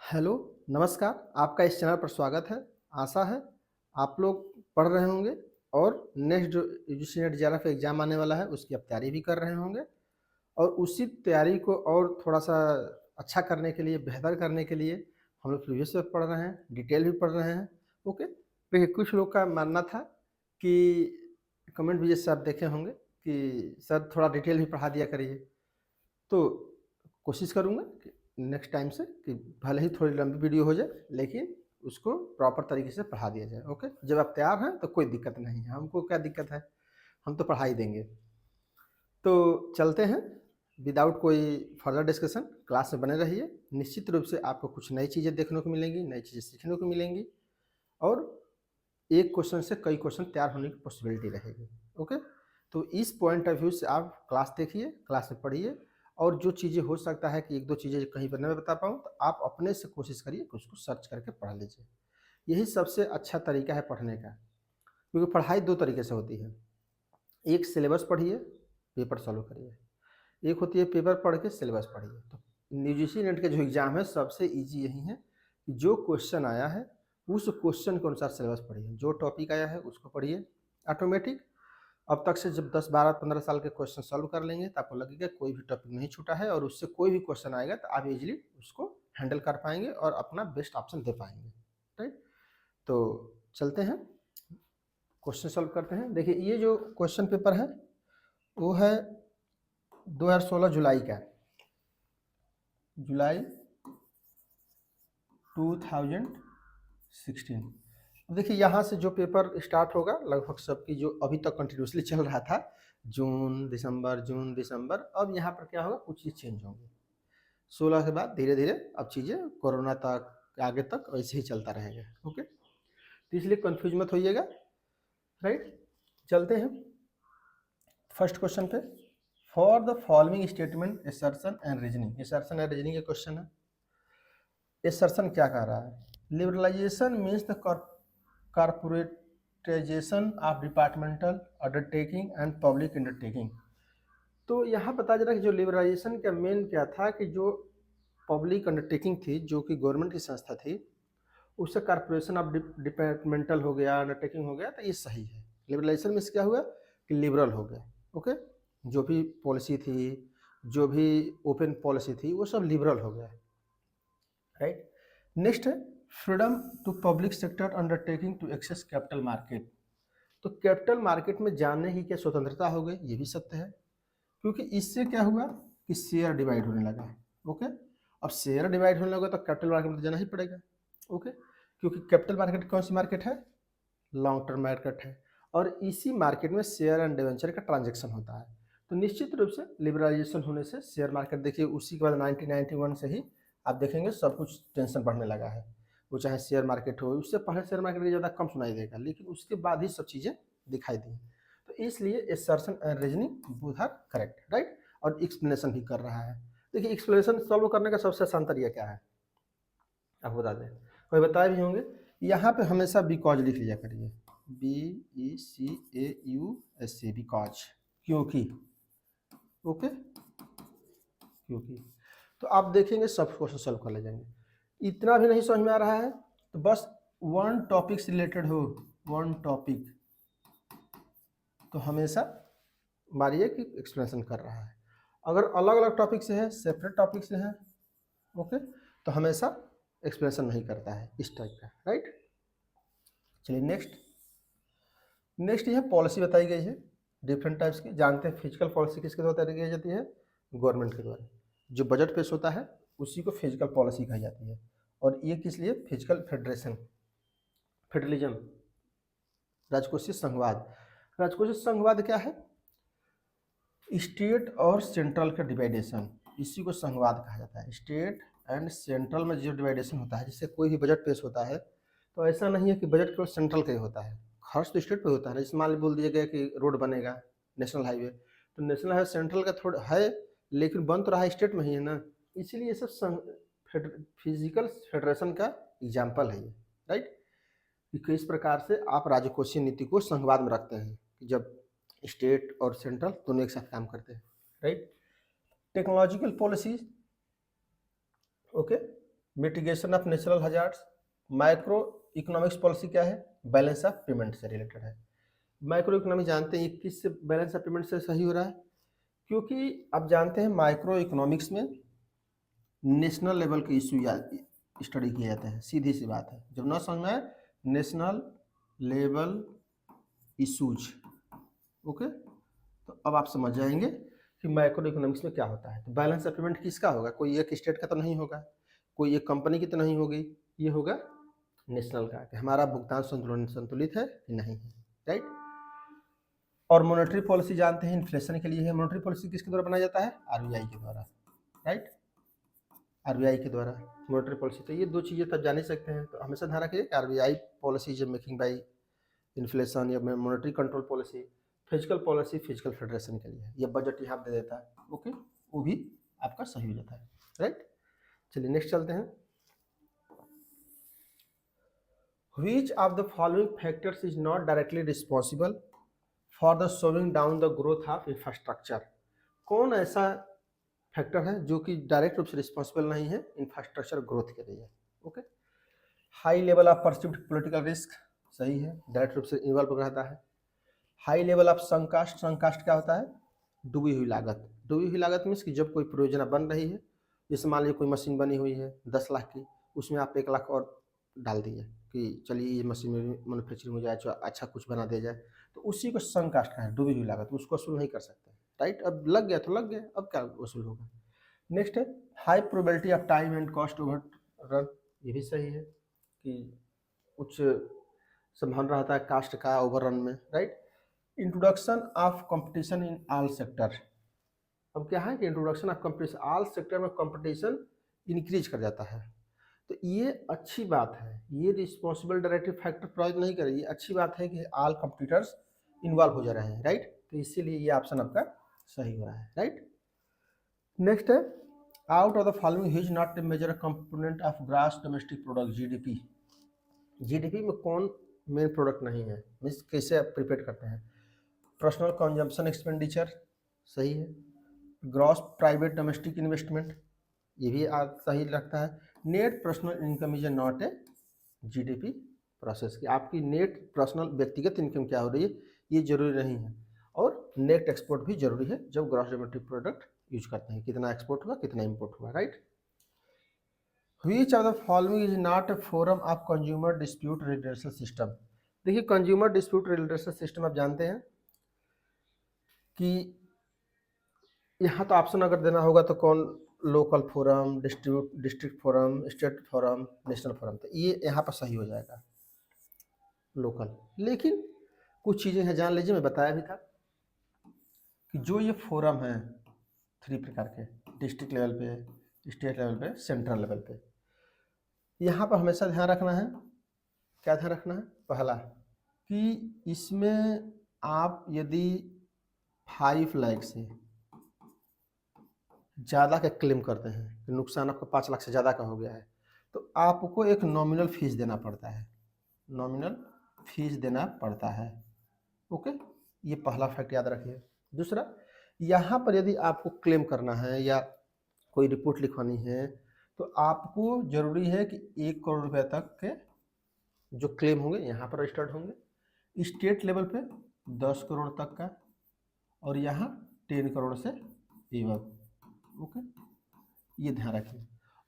Hello, नमस्कार। आपका इस चैनल पर स्वागत है। आशा है आप लोग पढ़ रहे होंगे और नेक्स्ट जो यूजीसी नेट जेआरएफ एग्ज़ाम आने वाला है उसकी आप तैयारी भी कर रहे होंगे और उसी तैयारी को और थोड़ा-सा अच्छा करने के लिए, बेहतर करने के लिए हम लोग प्रीवियस पेपर पढ़ रहे हैं, डिटेल भी पढ़ रहे हैं। ओके? देखिए कुछ लोग का मानना था कि कमेंट भी जैसे आप देखे होंगे कि सर थोड़ा डिटेल भी पढ़ा दिया करिए। तो कोशिश करूँगा कि नेक्स्ट टाइम से कि भले ही थोड़ी लंबी वीडियो हो जाए लेकिन उसको प्रॉपर तरीके से पढ़ा दिया जाए। ओके, जब आप तैयार हैं तो कोई दिक्कत नहीं है, हमको क्या दिक्कत है, हम तो पढ़ा ही देंगे। तो चलते हैं विदाउट कोई फर्दर डिस्कशन, क्लास में बने रहिए। निश्चित रूप से आपको कुछ नई चीज़ें देखने को मिलेंगी, नई चीज़ें सीखने को मिलेंगी और एक क्वेश्चन से कई क्वेश्चन तैयार होने की पॉसिबिलिटी रहेगी। ओके, तो इस पॉइंट ऑफ व्यू से आप क्लास देखिए, क्लास में पढ़िए और जो चीज़ें हो सकता है कि एक दो चीज़ें कहीं पर नहीं बता पाऊँ तो आप अपने से कोशिश करिए कि उसको सर्च करके पढ़ लीजिए। यही सबसे अच्छा तरीका है पढ़ने का, क्योंकि पढ़ाई दो तरीके से होती है। एक सिलेबस पढ़िए, पेपर सॉल्व करिए। एक होती है पेपर पढ़ के सिलेबस पढ़िए। तो यूजीसी नेट के जो एग्ज़ाम है सबसे ईजी यही है कि जो क्वेश्चन आया है उस क्वेश्चन के अनुसार सिलेबस पढ़िए। जो टॉपिक आया है उसको पढ़िए। ऑटोमेटिक अब तक से जब 10, 12, 15 साल के क्वेश्चन सॉल्व कर लेंगे तो आपको लगेगा कोई भी टॉपिक नहीं छूटा है और उससे कोई भी क्वेश्चन आएगा तो आप इजीली उसको हैंडल कर पाएंगे और अपना बेस्ट ऑप्शन दे पाएंगे। राइट, तो चलते हैं क्वेश्चन सॉल्व करते हैं। देखिए ये जो क्वेश्चन पेपर है वो है 2016 जुलाई का, जुलाई 2016। अब देखिए यहाँ से जो पेपर स्टार्ट होगा लगभग सबकी जो अभी तक कंटिन्यूसली चल रहा था, जून दिसंबर, अब यहाँ पर क्या होगा, कुछ चीज़ चेंज होंगी। 16 के बाद धीरे धीरे अब चीज़ें कोरोना तक आगे तक ऐसे ही चलता रहेगा। ओके, तो इसलिए कंफ्यूज मत होइएगा। राइट, चलते हैं फर्स्ट क्वेश्चन पे। For the following statement assertion and reasoning, assertion and reasoning का क्वेश्चन है। एसर्शन क्या कह रहा है, liberalisation means the corporatisation of departmental undertaking and public undertaking. तो यहाँ पता चला कि जो लिबरलाइजेशन का मेन क्या था कि जो पब्लिक अंडरटेकिंग थी जो कि गवर्नमेंट की संस्था थी उससे कॉर्पोरेशन ऑफ डिपार्टमेंटल हो गया, अंडरटेकिंग हो गया, तो ये सही है। लिबरलाइजेशन में क्या हुआ कि लिबरल हो गया। ओके, जो भी पॉलिसी थी, जो भी ओपन पॉलिसी थी वो सब लिबरल हो गया। राइट, नेक्स्ट है freedom to public sector undertaking to access capital market. तो कैपिटल मार्केट में जाने की क्या स्वतंत्रता हो गई, ये भी सत्य है, क्योंकि इससे क्या हुआ कि शेयर डिवाइड होने लगा। ओके, अब शेयर डिवाइड होने लगा तो कैपिटल मार्केट में तो जाना ही पड़ेगा। ओके, क्योंकि कैपिटल मार्केट कौन सी मार्केट है, लॉन्ग टर्म मार्केट है और इसी मार्केट में शेयर एंड डिवेंचर का ट्रांजेक्शन होता है। तो निश्चित रूप से लिबरलाइजेशन होने से शेयर मार्केट, देखिए उसी के बाद 1991 से ही आप देखेंगे सब कुछ टेंशन बढ़ने लगा है। वो चाहे शेयर मार्केट हो, उससे पहले शेयर मार्केट ज़्यादा कम सुनाई देगा लेकिन उसके बाद ही सब चीज़ें दिखाई दी। तो इसलिए assertion and reasoning both are correct. Right, और एक्सप्लेनेशन भी कर रहा है। देखिए एक्सप्लेनेशन सॉल्व करने का सबसे आसान तरीका क्या है, आपको बता दें, कोई बताए भी होंगे। यहाँ पे हमेशा बिकॉज लिख लिया करिए, BECAUSE, बिकॉज, क्योंकि। ओके, क्योंकि, तो आप देखेंगे सब क्वेश्चन सॉल्व कर ले जाएंगे। इतना भी नहीं समझ में आ रहा है तो बस वन टॉपिक से रिलेटेड हो, वन टॉपिक, तो हमेशा मारिए कि एक्सप्लेनेशन कर रहा है। अगर अलग अलग टॉपिक से है, सेपरेट टॉपिक से है, ओके, तो हमेशा एक्सप्लेनेशन नहीं करता है इस टाइप का। राइट, चलिए नेक्स्ट। नेक्स्ट यह पॉलिसी बताई गई है डिफरेंट टाइप्स की। जानते हैं फिजिकल पॉलिसी किसके द्वारा तैयार की जाती है, गवर्नमेंट के द्वारा। जो बजट पेश होता है उसी को फिजिकल पॉलिसी कही जाती है और ये किस लिए, फिजिकल फेडरेशन, फेडरलिज्म, राजकोषीय संघवाद। राजकोषीय संघवाद क्या है, स्टेट और सेंट्रल का डिवाइडेशन, इसी को संघवाद कहा जाता है। स्टेट एंड सेंट्रल में जो डिवाइडेशन होता है, जिससे कोई भी बजट पेश होता है तो ऐसा नहीं है कि बजट केवल सेंट्रल का ही होता है, खर्च तो स्टेट पे होता है ना। जैसे मान ली बोल दिया गया कि रोड बनेगा, नेशनल हाईवे, तो नेशनल हाईवे सेंट्रल का थोड़ा है लेकिन बन तो रहा स्टेट में ही है ना। इसीलिए ये सब फिजिकल फेडरेशन का एग्जाम्पल है ये। राइट, कि किस प्रकार से आप राजकोषीय नीति को संघवाद में रखते हैं कि जब स्टेट और सेंट्रल दोनों एक साथ काम करते हैं। Right, technological policies. Okay, mitigation of natural hazards. Micro economics policy क्या है, बैलेंस ऑफ पेमेंट से रिलेटेड है। माइक्रो इकोनॉमी जानते हैं किस से बैलेंस ऑफ पेमेंट से सही हो रहा है, क्योंकि आप जानते हैं माइक्रो इकोनॉमिक्स में नेशनल लेवल के इशू या स्टडी किए जाते हैं, सीधी सी बात है। जब ना समझ में आए नेशनल लेवल इशूज, ओके, तो अब आप समझ जाएंगे कि माइक्रो इकोनॉमिक्स में क्या होता है। तो बैलेंस ऑफ पेमेंट किसका होगा, कोई एक स्टेट का तो नहीं होगा, कोई एक कंपनी की तो नहीं होगी, ये होगा नेशनल का, कि हमारा भुगतान संतुलित है कि नहीं है, राइट। और मॉनेटरी पॉलिसी जानते हैं इन्फ्लेशन के लिए है। मॉनेटरी पॉलिसी किसके द्वारा बनाया जाता है, आरबीआई के द्वारा, राइट, आरबीआई के द्वारा मॉनेटरी पॉलिसी। तो ये दो चीज़ें तब जान ही सकते हैं, तो हमेशा ध्यान रखिए RBI policy is making by inflation, या monetary control policy. Physical policy physical federation के लिए है, ये बजट यहाँ दे देता है, ओके, वो भी आपका सही हो जाता है, राइट। चलिए नेक्स्ट चलते हैं। Which of the following factors is not directly responsible for the slowing down the growth of infrastructure? कौन ऐसा फैक्टर है जो कि डायरेक्ट रूप से रिस्पॉन्सिबल नहीं है इंफ्रास्ट्रक्चर ग्रोथ के लिए, okay. High level of perceived political risk, सही है, डायरेक्ट रूप से इन्वॉल्व रहता है। हाई लेवल ऑफ संकास्ट, संकास्ट क्या होता है, डूबी हुई लागत। डूबी हुई लागत मीन्स कि जब कोई परियोजना बन रही है, जैसे मान लीजिए कोई मशीन बनी हुई है 10 लाख की, उसमें आप 1 लाख और डाल दिए कि चलिए ये मशीन मैन्युफैक्चरिंग हो जाए, अच्छा कुछ बना दिया जाए, तो उसी को संकास्ट का है, डूबी हुई लागत, उसको वसूल नहीं कर सकते, राइट। अब लग गया तो लग गया, अब क्या वसूल होगा। नेक्स्ट है high probability of time and cost over run, ये भी सही है कि उच्च संभावना रहता है कास्ट का ओवर रन में, right. Introduction of competition in all sector, अब क्या है कि introduction of competition, all sector में कंपटीशन इंक्रीज कर जाता है, तो ये अच्छी बात है, ये रिस्पॉन्सिबल डायरेक्टिव फैक्टर प्रोवाइड नहीं कर रही, ये अच्छी बात है कि ऑल कंपटीटर्स इन्वॉल्व हो जा रहे हैं, राइट। तो इसीलिए ये ऑप्शन आपका सही हो रहा है, राइट। नेक्स्ट है out of the following his not a major component of gross domestic product, GDP. GDP में कौन मेन प्रोडक्ट नहीं है, मीन्स कैसे आप प्रिपेयर करते हैं। पर्सनल कंजम्पशन एक्सपेंडिचर, सही है। ग्रॉस प्राइवेट डोमेस्टिक इन्वेस्टमेंट, ये भी सही लगता है। Net personal income is not a GDP process, की आपकी नेट पर्सनल व्यक्तिगत इनकम क्या हो रही है ये जरूरी नहीं है। और नेट एक्सपोर्ट भी जरूरी है जब ग्रॉस डोमेस्टिक प्रोडक्ट यूज करते हैं, कितना एक्सपोर्ट हुआ कितना इंपोर्ट हुआ, right. Which of the following is not a forum of consumer dispute redressal system. देखिए कंज्यूमर डिस्प्यूट रिड्रेसल सिस्टम आप जानते हैं कि यहाँ तो ऑप्शन अगर देना होगा तो कौन, local forum, district forum, state forum, national forum, तो ये यहाँ पर सही हो जाएगा लोकल। लेकिन कुछ चीज़ें हैं जान लीजिए, मैं बताया भी था कि जो ये फोरम है 3 प्रकार के, डिस्ट्रिक्ट लेवल पे, स्टेट लेवल पे, सेंट्रल लेवल पे, यहाँ पर हमेशा ध्यान रखना है, क्या ध्यान रखना है, पहला कि इसमें आप यदि 5 लाख से ज़्यादा का क्लेम करते हैं, तो नुकसान आपका 5 लाख से ज़्यादा का हो गया है, तो आपको एक नॉमिनल फीस देना पड़ता है, नॉमिनल फीस देना पड़ता है, ओके। ये पहला फैक्ट याद रखिए। दूसरा, यहाँ पर यदि आपको क्लेम करना है या कोई रिपोर्ट लिखवानी है, तो आपको ज़रूरी है कि 1 करोड़ रुपये तक के जो क्लेम होंगे यहाँ पर रजिस्टर्ड होंगे, स्टेट लेवल पे 10 करोड़ तक का, और यहाँ 10 करोड़ से एबव, ओके, ये ध्यान रखिए।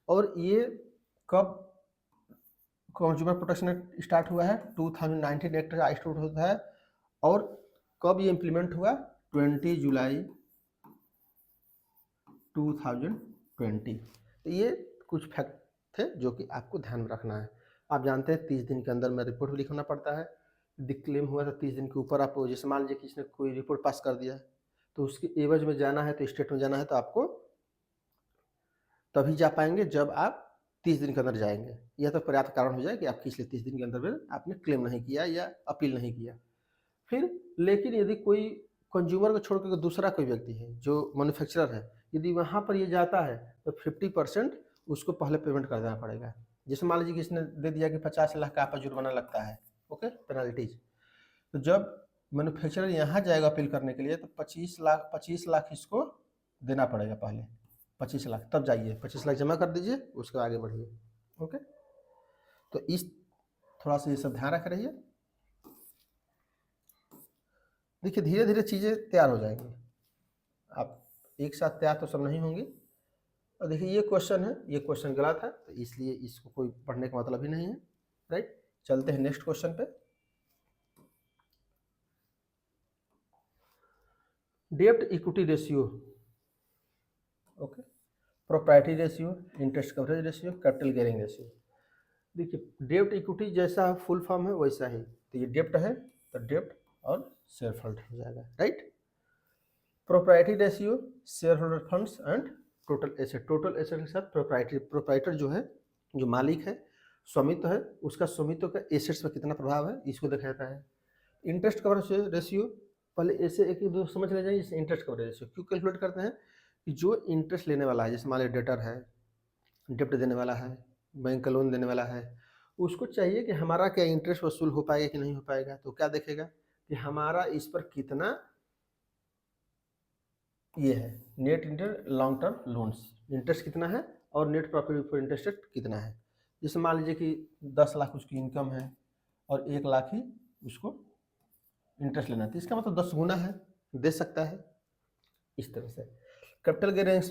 और ये कब कंज्यूमर प्रोटेक्शन एक्ट स्टार्ट हुआ है, 2019 एक्ट स्टार्ट होता है, और कब ये इम्प्लीमेंट हुआ, 20 जुलाई 2020। तो ये कुछ फैक्ट थे जो कि आपको ध्यान में रखना है। आप जानते हैं 30 दिन के अंदर में रिपोर्ट भी लिखना पड़ता है, यदि क्लेम हुआ तो 30 दिन के ऊपर आप, जैसे मान लीजिए किसी ने कोई रिपोर्ट पास कर दिया तो उसके एवज में जाना है, तो स्टेट में जाना है, तो आपको तभी जा पाएंगे जब आप 30 दिन के अंदर जाएंगे। यह तो पर्याप्त कारण हो जाए कि आप पिछले 30 दिन के अंदर में आपने क्लेम नहीं किया या अपील नहीं किया। फिर लेकिन यदि कोई कंज्यूमर को छोड़कर दूसरा कोई व्यक्ति है जो मैन्युफैक्चरर है, यदि वहाँ पर ये जाता है तो 50% उसको पहले पेमेंट कर देना पड़ेगा। जैसे मान लीजिए किसी ने दे दिया कि 50 लाख का आपका जुर्माना लगता है, ओके, पेनल्टीज, तो जब मैन्युफैक्चरर यहाँ जाएगा अपील करने के लिए तो 25 लाख इसको देना पड़ेगा पहले, 25 लाख, तब जाइए 25 लाख जमा कर दीजिए, उसके आगे बढ़िए, ओके, तो इस थोड़ा सा ये सब ध्यान रख रहिए। देखिए धीरे धीरे चीज़ें तैयार हो जाएंगी, आप एक साथ तैयार तो सब नहीं होंगी। और देखिए ये क्वेश्चन है, ये क्वेश्चन गलत है, तो इसलिए इसको कोई पढ़ने का मतलब ही नहीं है, राइट। चलते हैं नेक्स्ट क्वेश्चन पे। डेब्ट equity ratio, okay, proprietary ratio, interest coverage ratio, capital gearing ratio. देखिए डेब्ट इक्विटी जैसा फुल फॉर्म है वैसा ही, तो ये डेब्ट है तो डेब्ट और शेयर होल्डर हो जाएगा, right. Proprietary ratio, share holder funds and total asset. Total asset के साथ प्रोप्राइटर जो है, जो मालिक है, स्वामित्व है, उसका स्वामित्व का एसेट्स पर कितना प्रभाव है इसको देखा जाता है। इंटरेस्ट कवरेज रेशियो, पहले ऐसे एक दो समझ ले जाइए। इंटरेस्ट कवरेज रेशियो क्यों कैलकुलेट करते हैं कि जो इंटरेस्ट लेने वाला है, जैसे मान लीजिए डेटर है, डेप्ट देने वाला है, बैंक का लोन देने वाला है, उसको चाहिए कि हमारा क्या इंटरेस्ट वसूल हो पाएगा कि नहीं हो पाएगा। तो क्या देखेगा कि हमारा इस पर कितना ये है, net interest long term loans interest कितना है और नेट प्रॉफिट फॉर इंटरेस्ट कितना है। जैसे मान लीजिए कि 10 लाख उसकी इनकम है और 1 लाख ही उसको इंटरेस्ट लेना है, तो इसका मतलब 10 गुना है, दे सकता है इस तरह से। Capital gearing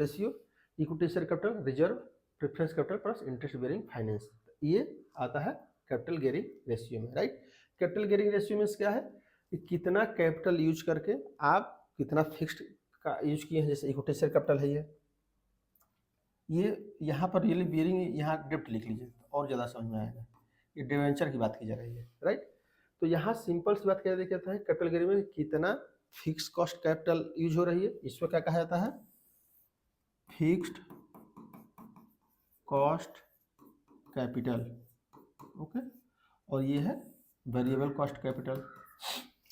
ratio, equity share capital, reserve, preference capital plus interest bearing finance, ये आता है कैपिटल गियरिंग रेशियो में, राइट। कैपिटल गियरिंग रेशियो में क्या है कि कितना कैपिटल यूज करके आप कितना फिक्स्ड का यूज किए हैं। जैसे इक्विटी शेयर कैपिटल है ये यहाँ पर रियली बियरिंग, यहाँ डेब्ट लिख लीजिए और ज़्यादा समझ में आएगा। ये डिवेंचर की बात की जा रही है, राइट। तो यहाँ सिंपल सी बात क्या कहता है, कैपिटल गियरिंग में कितना फिक्स कॉस्ट कैपिटल यूज हो रही है, इसको क्या कहा जाता है, फिक्स्ड कॉस्ट कैपिटल, ओके। और ये है वेरिएबल कॉस्ट कैपिटल,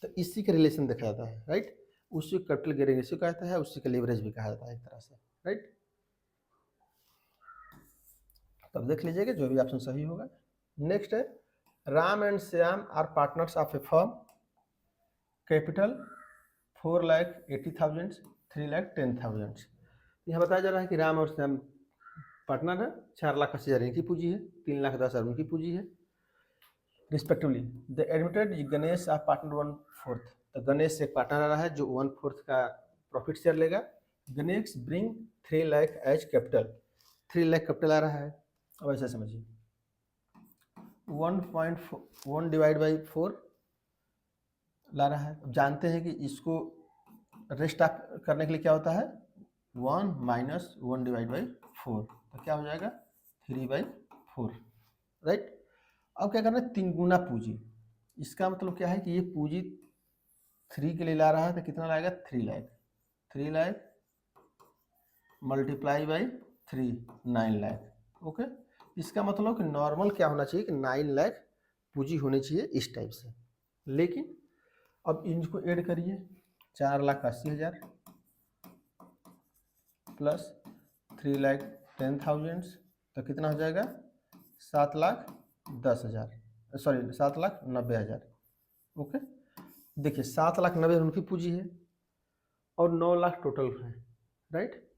तो इसी का रिलेशन देखा जाता है, राइट। उसी को कैपिटल गियरिंग रेशियो कहा जाता है, उसी का लेवरेज भी कहा जाता है एक तरह से, राइट। तब देख लीजिएगा जो भी ऑप्शन सही होगा। नेक्स्ट है, Ram and Shyam are partners of a firm, capital 4,80,000, 3,10,000। यहाँ बताया जा रहा है कि राम और श्याम पार्टनर है, 4,80,000 इनकी पूंजी है, 3,10,000 उनकी पूंजी है respectively. The admitted Ganesh are partner 1/4, तो गणेश एक पार्टनर आ रहा है जो 1/4 का प्रॉफिट शेयर लेगा। Ganesh bring 3 lakh as capital, 3 lakh capital आ रहा है। अब ऐसा समझिए 1.1 डिवाइड बाई 4 ला रहा है। अब जानते हैं कि इसको रेस्ट ऑफ करने के लिए क्या होता है, 1 माइनस 1 डिवाइड बाई 4, तो क्या हो जाएगा 3/4, राइट। अब क्या करना है, 3 गुना पूंजी। इसका मतलब क्या है कि ये पूंजी 3 के लिए ला रहा है, तो कितना लाएगा 3 lakh, 3 lakh multiply by 3, 9 lakh, okay. इसका मतलब कि नॉर्मल क्या होना चाहिए कि 9 लाख पूंजी होनी चाहिए इस टाइप से। लेकिन अब इनको ऐड करिए, 4,80,000 प्लस 3,10,000, तो कितना हो जाएगा 7,10,000, सॉरी 7,90,000, ओके। देखिए 7,90,000 उनकी पूंजी है और 9 लाख टोटल है, राइट।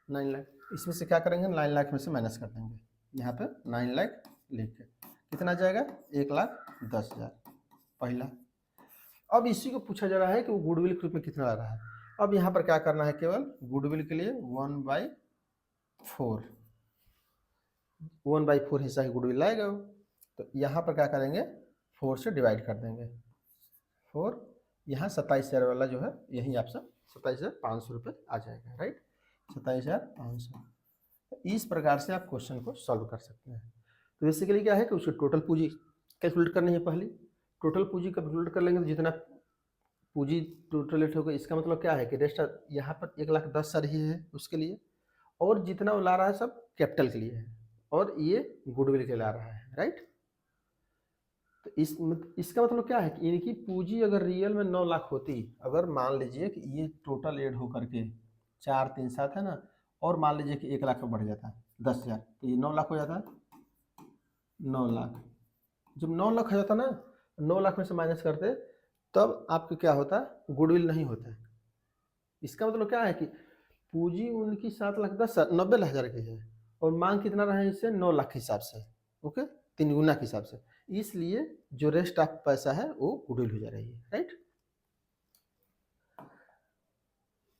9 लाख, इसमें से क्या करेंगे, 9 लाख में से माइनस कर देंगे, यहाँ पे 9 लाख लिख के कितना आ जाएगा 1,10,000 पहला। अब इसी को पूछा जा रहा है कि वो गुडविल के रूप में कितना ला रहा है। अब यहाँ पर क्या करना है, केवल गुडविल के लिए 1/4 हिस्सा की गुडविल लाएगा वो, तो यहाँ पर क्या करेंगे 4 से डिवाइड कर देंगे, 4 यहाँ 27,000 वाला जो है यही आपसे 27,500 रुपये आ जाएगा, राइट, 27,500। इस प्रकार से आप क्वेश्चन को सॉल्व कर सकते हैं। तो बेसिकली क्या है कि उसकी टोटल पूंजी कैलकुलेट करनी है, पहली टोटल पूंजी कैलकुलेट कर लेंगे तो जितना पूंजी टोटल रेट होगा, इसका मतलब क्या है कि रेस्ट यहाँ पर 1,10,000 ही है उसके लिए, और जितना वो ला रहा है सब कैपिटल के लिए है, और ये गुडविल के ला रहा है, राइट। तो इसका मतलब क्या है कि इनकी पूंजी अगर रियल में 9 लाख होती, अगर मान लीजिए कि ये टोटल एड होकर के 4, 3, 7 है ना, और मान लीजिए कि 1 लाख का बढ़ जाता है 10,000, तो ये 9 लाख हो जाता है, 9 लाख। जब 9 लाख हो जाता ना, 9 लाख में से माइनस करते तब आपको क्या होता है, गुडविल नहीं होता है। इसका मतलब क्या है कि पूंजी उनकी 7,90,000 की है और मांग कितना रहा है इससे 9 लाख के हिसाब से, ओके, 3 गुना के हिसाब से, इसलिए जो रेस्ट ऑफ पैसा है वो गुडविल हो जा रही है, राइट।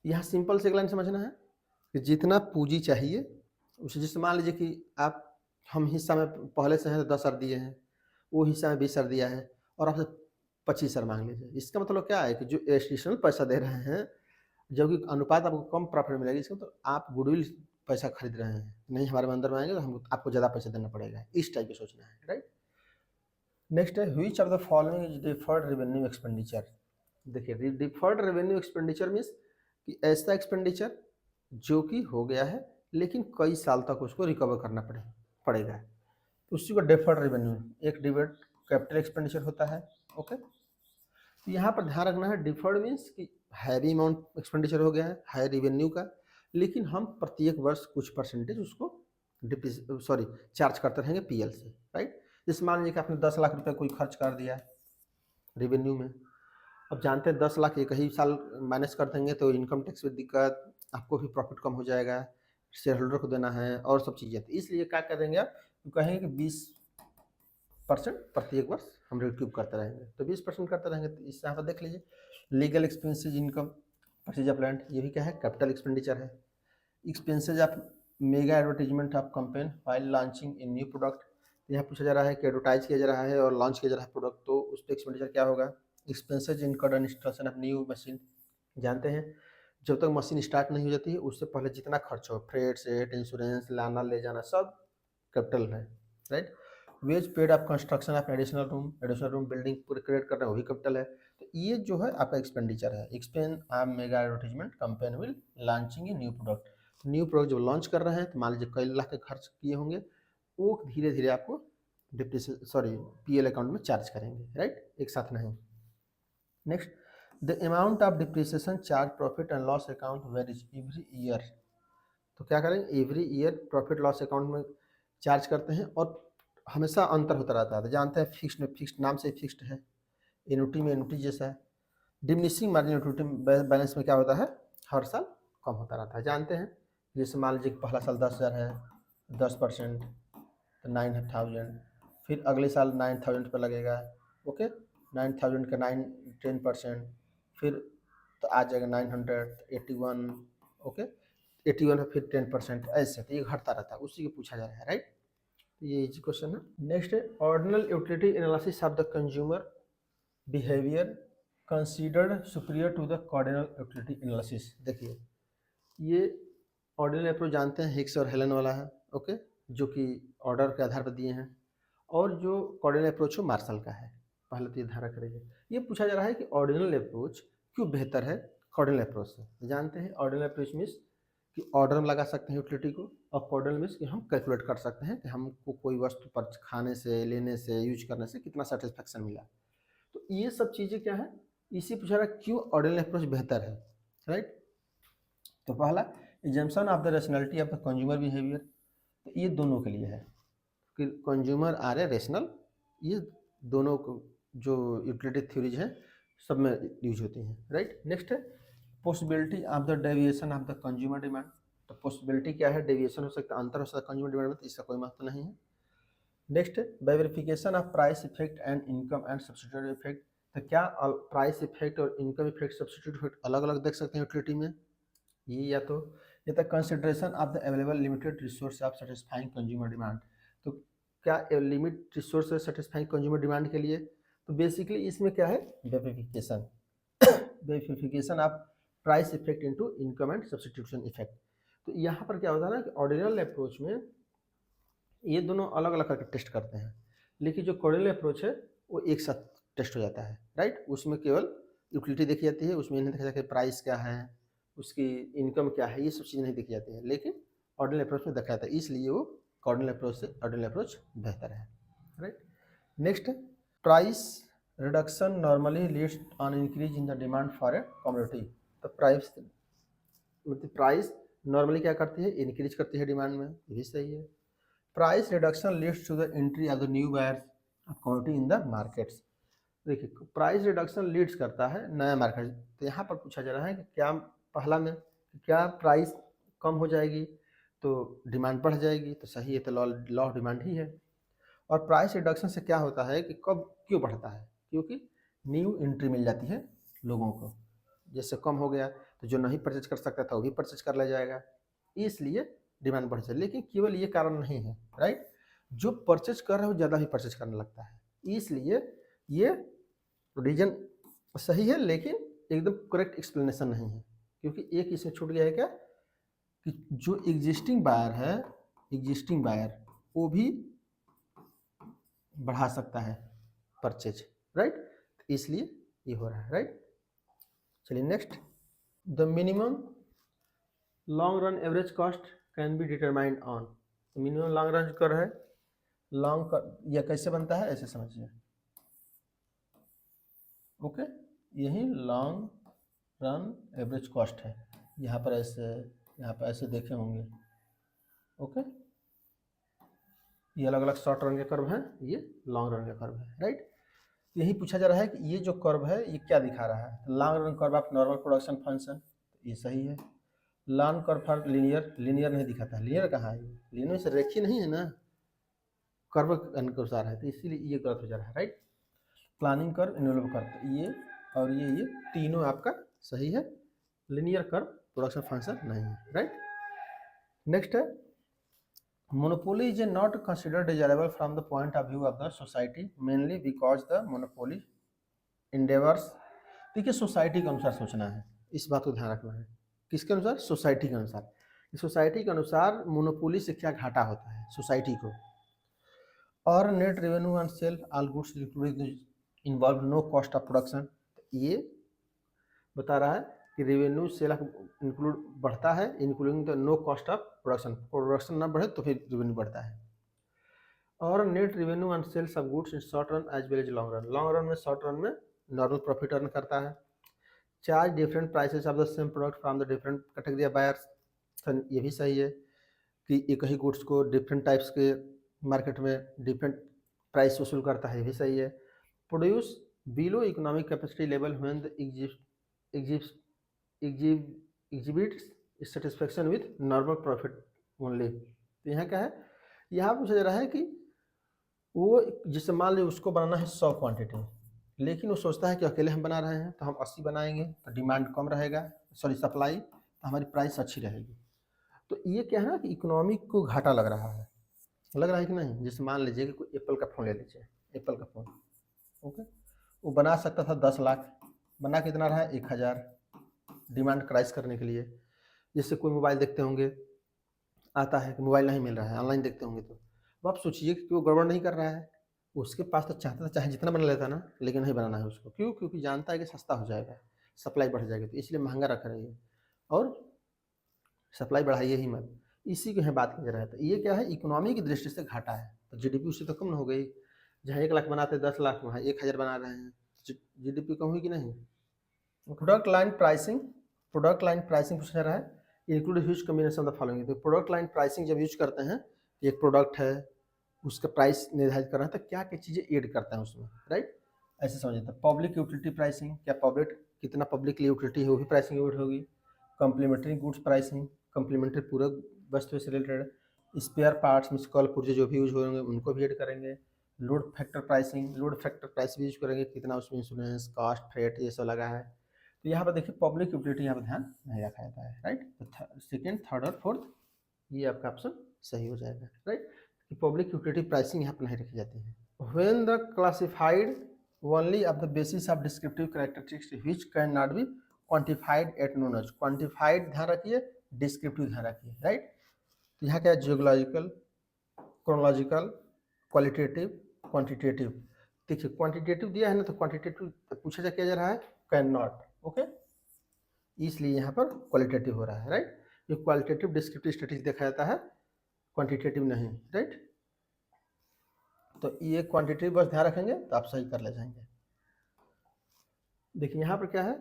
यहाँ सिंपल से एक लाइन समझना है कि जितना पूंजी चाहिए उसे, जैसे मान लीजिए कि आप हम हिस्सा में पहले से हैं 10,000 दिए हैं, वो हिस्सा में 20,000 दिया है और आपसे 25,000 मांग लीजिए, इसका मतलब क्या है कि जो एडिशनल पैसा दे रहे हैं जबकि अनुपात आपको कम प्रॉफिट मिलेगी, इसका मतलब आप गुडविल पैसा खरीद रहे हैं, नहीं हमारे में अंदर में आएंगे तो हम आपको ज़्यादा पैसा देना पड़ेगा, इस टाइप का सोचना है, राइट। नेक्स्ट है which of the following is deferred revenue expenditure. देखिए डिफर्ड रेवेन्यू एक्सपेंडिचर मीन्स कि ऐसा एक्सपेंडिचर जो कि हो गया है लेकिन कई साल तक उसको रिकवर करना पड़ेगा, उसी को डिफर्ड रेवेन्यू, एक डिफर्ड कैपिटल एक्सपेंडिचर होता है, ओके। तो यहाँ पर ध्यान रखना है डिफर्ड मीन्स कि हैवी अमाउंट एक्सपेंडिचर हो गया है हाई रेवेन्यू का, लेकिन हम प्रत्येक वर्ष कुछ परसेंटेज उसको चार्ज करते रहेंगे पीएल से, राइट। जैसे मान लीजिए कि आपने 10 लाख रुपए कोई खर्च कर दिया रेवेन्यू में, अब जानते हैं 10 लाख एक ही साल माइनस कर देंगे तो इनकम टैक्स में दिक्कत, आपको भी प्रॉफिट कम हो जाएगा, शेयर होल्डर को देना है और सब चीज़ें, तो इसलिए क्या करेंगे आप, कहेंगे कि 20% प्रत्येक वर्ष हम रिक्यूब करते रहेंगे, तो 20% करते रहेंगे। तो इससे यहाँ पर देख लीजिए legal expenses income purchase of land, ये भी क्या है कैपिटल एक्सपेंडिचर है। Expenses of mega advertisement of campaign while launching in new product, यहाँ पूछा जा रहा है कि एडवर्टाइज किया जा रहा है और लॉन्च किया जा रहा है प्रोडक्ट, तो उस पर एक्सपेंडिचर क्या होगा। Expenses incurred on installation of new machine, जानते हैं जब तक मशीन स्टार्ट नहीं हो जाती है उससे पहले जितना खर्च हो, फ्रेट सेट इंश्योरेंस लाना ले जाना सब कैपिटल है, right. Wage paid of construction of additional room building पूरे क्रिएट कर रहे हैं वो भी कैपिटल है। तो ये जो है आपका एक्सपेंडिचर है। Expand of mega advertisement campaign will launching a new product, new product जब लॉन्च कर रहे हैं तो मान लीजिए कई लाख के खर्च किए होंगे, वो धीरे धीरे आपको पीएल अकाउंट में चार्ज करेंगे, राइट, एक साथ नहीं। Next the amount of depreciation charge profit and loss account varies every year, तो क्या करेंगे every year profit loss account में चार्ज करते हैं और हमेशा अंतर होता रहता है, तो जानते हैं फिक्स्ड में फिक्स्ड नाम से फिक्स्ड है, एनुटी में एनुटी जैसा है। डिमिनिशिंग मार्जिन एनुटी बैलेंस में क्या होता है हर साल कम होता रहता है, जानते हैं। जैसे मान लीजिए पहला साल 10,000 है 10% तो 9,000, फिर अगले साल 9,000 पर लगेगा, ओके, 9,000 का 10%, फिर तो आ जाएगा 981, ओके, 81 है फिर 10%, ऐसे तो ये घटता रहता है, उसी को पूछा जा रहा है, राइट। तो ये इजी क्वेश्चन है। नेक्स्ट है ordinal utility analysis of the consumer behaviour considered superior to the cardinal utility analysis. देखिए ये ऑर्डिनल अप्रोच जानते हैं हिक्स और हेलन वाला है, ओके, जो कि ऑर्डर के आधार पर दिए हैं, और जो कार्डिनल अप्रोच हो मार्शल का है, पहले तो ये ध्यान रख रही है। ये पूछा जा रहा है कि ऑर्डिनल अप्रोच क्यों बेहतर है कार्डिनल अप्रोच से। जानते हैं ऑर्डिनल अप्रोच मीन्स कि ऑर्डर में लगा सकते हैं यूटिलिटी को, और कार्डिनल मीन्स कि हम कैलकुलेट कर सकते हैं कि हमको कोई वस्तु पर खाने से लेने से यूज करने से कितना सेटिस्फैक्शन मिला। तो ये सब चीज़ें क्या है, इसी पूछा रहा है क्यों ऑर्डिनल अप्रोच बेहतर है, राइट। तो पहला assumption of the rationality of the consumer behaviour, तो ये दोनों के लिए है कि कंज्यूमर आर ए रेशनल, ये दोनों को जो यूटिलिटी थ्योरीज हैं सब में यूज होती हैं, राइट। नेक्स्ट है possibility of the deviation of the consumer demand, तो पॉसिबिलिटी क्या है, डेविएशन हो सकता है, अंतर हो सकता है कंज्यूमर डिमांड में, तो इसका कोई महत्व नहीं है। नेक्स्ट है verification of price effect and income and substitute effect, तो क्या प्राइस इफेक्ट और इनकम इफेक्ट सब्सिट्यूट इफेक्ट अलग अलग देख सकते हैं यूटिलिटी में, ये या तो consideration of the available limited resource of satisfying consumer demand, तो क्या लिमिट रिसोर्स है सेटिस्फाइंग कंज्यूमर डिमांड के लिए, तो बेसिकली इसमें क्या है verification verification of price effect into income and substitution effect. तो यहाँ पर क्या होता है ना कि ऑर्डिनल अप्रोच में ये दोनों अलग अलग करके टेस्ट करते हैं, लेकिन जो कार्डिनल अप्रोच है वो एक साथ टेस्ट हो जाता है, राइट। उसमें केवल यूटिलिटी देखी जाती है, उसमें नहीं देखा जाता कि प्राइस क्या है, उसकी इनकम क्या है, ये सब चीज़ें नहीं देखी जाती हैं, लेकिन ऑर्डिनल अप्रोच में देखा जाता है, इसलिए वो कार्डिनल अप्रोच से ऑर्डिनल अप्रोच बेहतर है, right. Next price reduction normally Leeds on increase in the demand for a commodity, तो प्राइस नॉर्मली क्या करती है इंक्रीज करती है डिमांड में, ये भी सही है। Price reduction leads to the entry of the new buyers of commodity in the markets, देखिए प्राइस रिडक्शन लीड्स करता है नया मार्केट, तो यहाँ पर पूछा जा रहा है कि क्या पहला में क्या प्राइस कम हो जाएगी, तो डिमांड बढ़ जाएगी, तो सही है, तो लॉ ऑफ डिमांड ही है। और प्राइस रिडक्शन से क्या होता है कि कब क्यों बढ़ता है, क्योंकि न्यू एंट्री मिल जाती है लोगों को। जैसे कम हो गया तो जो नहीं परचेज कर सकता था वो भी परचेज कर ले जाएगा, इसलिए डिमांड बढ़ जाए। लेकिन केवल ये कारण नहीं है, राइट, जो परचेज कर रहा है वो ज़्यादा भी परचेज करने लगता है, इसलिए ये रीजन सही है, लेकिन एकदम करेक्ट एक्सप्लेनेशन नहीं है। क्योंकि एक इसमें छूट गया है क्या, कि जो एग्जिस्टिंग बायर वो भी बढ़ा सकता है परचेज, राइट, इसलिए ये हो रहा है, राइट। चलिए next, the minimum long run average cost can be determined on. Minimum long run कर है, यह कैसे बनता है ऐसे समझिए, ओके। यही लॉन्ग रन एवरेज कॉस्ट है, यहाँ पर ऐसे देखे होंगे, ओके। ये अलग अलग शॉर्ट रन के कर्व हैं, ये लॉन्ग रन का कर्व है, राइट। यही पूछा जा रहा है कि ये जो कर्व है ये क्या दिखा रहा है, long run curve of normal production function, ये सही है। लॉन्ग कर्व फॉर लीनियर नहीं दिखाता है, लीनियर कहाँ है, लीनियर से रेखीय नहीं है ना, कर्व के अनुसार है, तो इसीलिए ये गलत हो जा रहा है, right. Planning curve, involve curve, ये और ये तीनों आपका सही है, लीनियर कर्व प्रोडक्शन फंक्शन नहीं है, राइट। नेक्स्ट है, monopoly is not considered desirable from the point of view of the society mainly because the monopoly endeavors। देखिए सोसाइटी के अनुसार सोचना है, इस बात को ध्यान रखना है, किसके अनुसार, सोसाइटी के अनुसार। सोसाइटी के अनुसार मोनोपोली से क्या घाटा होता है सोसाइटी को, और net revenue on sale all goods involve no cost of production, ये बता रहा है कि रेवेन्यू सेल इंक्लूड बढ़ता है, including the no cost of production ना बढ़े तो फिर रेवेन्यू बढ़ता है। और net revenue on sales of goods in short run as well as long run में शॉर्ट रन में नॉर्मल प्रॉफिट अर्न करता है। Charge different prices of the same product from the different category of buyers, ये भी सही है कि एक ही गुड्स को डिफरेंट टाइप्स के मार्केट में डिफरेंट प्राइस वसूल करता है, ये भी सही है। Produce below economic capacity level when the exhibits satisfaction with normal profit only. तो यहाँ क्या है, यहाँ पूछा जा रहा है कि वो जिससे मान लीजिए उसको बनाना है 100 क्वांटिटी, लेकिन वो सोचता है कि अकेले हम बना रहे हैं तो हम 80 बनाएंगे तो डिमांड कम रहेगा, सप्लाई, तो हमारी प्राइस अच्छी रहेगी। तो ये क्या है ना कि इकोनॉमिक को घाटा लग रहा है कि नहीं। जैसे मान लीजिए कि कोई एप्पल का फ़ोन ले लीजिए, एप्पल का फ़ोन, ओके, वो बना सकता था 10 लाख, बना कितना रहा है 1000, डिमांड क्राइस करने के लिए। जैसे कोई मोबाइल देखते होंगे, आता है कि मोबाइल नहीं मिल रहा है, ऑनलाइन देखते होंगे, तो आप सोचिए कि वो गड़बड़ नहीं कर रहा है, उसके पास तो चाहता था चाहे जितना बना लेता ना, लेकिन नहीं बनाना है उसको, क्यों, क्योंकि जानता है कि सस्ता हो जाएगा, सप्लाई बढ़ जाएगी, तो इसलिए महंगा रख रही है और सप्लाई बढ़ाइए ही मत, इसी को यहाँ बात की जा रहा है। तो ये क्या है, इकोनॉमी की दृष्टि से घाटा है, तो जीडीपी उससे तो कम न हो गई, जहाँ 1 लाख बनाते 10 लाख, वहाँ 1000 बना रहे हैं, जीडीपी कम हुई कि नहीं। प्रोडक्ट लाइन प्राइसिंग पूछा जा रहा है, include huge combination of the following. तो प्रोडक्ट लाइन प्राइसिंग जब यूज करते हैं, एक प्रोडक्ट है उसका प्राइस निर्धारित कर रहे हैं, तो क्या क्या चीज़ें ऐड करते हैं उसमें, राइट, ऐसे समझिए। तो पब्लिक यूटिलिटी प्राइसिंग, क्या पब्लिक कितना पब्लिक यूटिलिटी है वो भी प्राइसिंग ऐड होगी। कम्प्लीमेंट्री गुड्स प्राइसिंग, कम्प्लीमेंट्री पूरक वस्तु से रिलेटेड। स्पेयर पार्ट्स में कल पुर्जे जो भी यूज होंगे उनको भी ऐड करेंगे। Load factor pricing, load factor price भी यूज करेंगे, कितना उसमें इंश्योरेंस कॉस्ट फ्रेट ये सब लगा है। तो यहाँ पर देखिए पब्लिक यूटिलिटी यहाँ पर ध्यान नहीं रखा जाता है, राइट। तो सेकेंड, थर्ड और फोर्थ ये आपका ऑप्शन सही हो जाएगा, राइट, कि पब्लिक यूटिलिटी प्राइसिंग यहाँ पर नहीं रखी जाती है। When the classified only of the basis of descriptive characteristics which can not be quantified at no knowledge. Quantified ध्यान रखिए, डिस्क्रिप्टिव ध्यान रखिए, राइट। तो यहाँ क्या है, जियोलॉजिकल, क्रोनोलॉजिकल, क्वालिटेटिव, क्वांटिटेटिव। देखिए क्वांटिटेटिव दिया है ना, तो क्वांटिटेटिव पूछा जा क्या जा रहा है, कैन नॉट, ओके, इसलिए यहाँ पर क्वालिटेटिव हो रहा है, राइट। ये क्वालिटेटिव डिस्क्रिप्टिव स्टैटिस्टिक्स देखा जाता है, क्वांटिटेटिव नहीं, राइट। तो ये क्वांटिटेटिव बस ध्यान रखेंगे तो आप सही कर ले जाएंगे। देखिए यहाँ पर क्या है,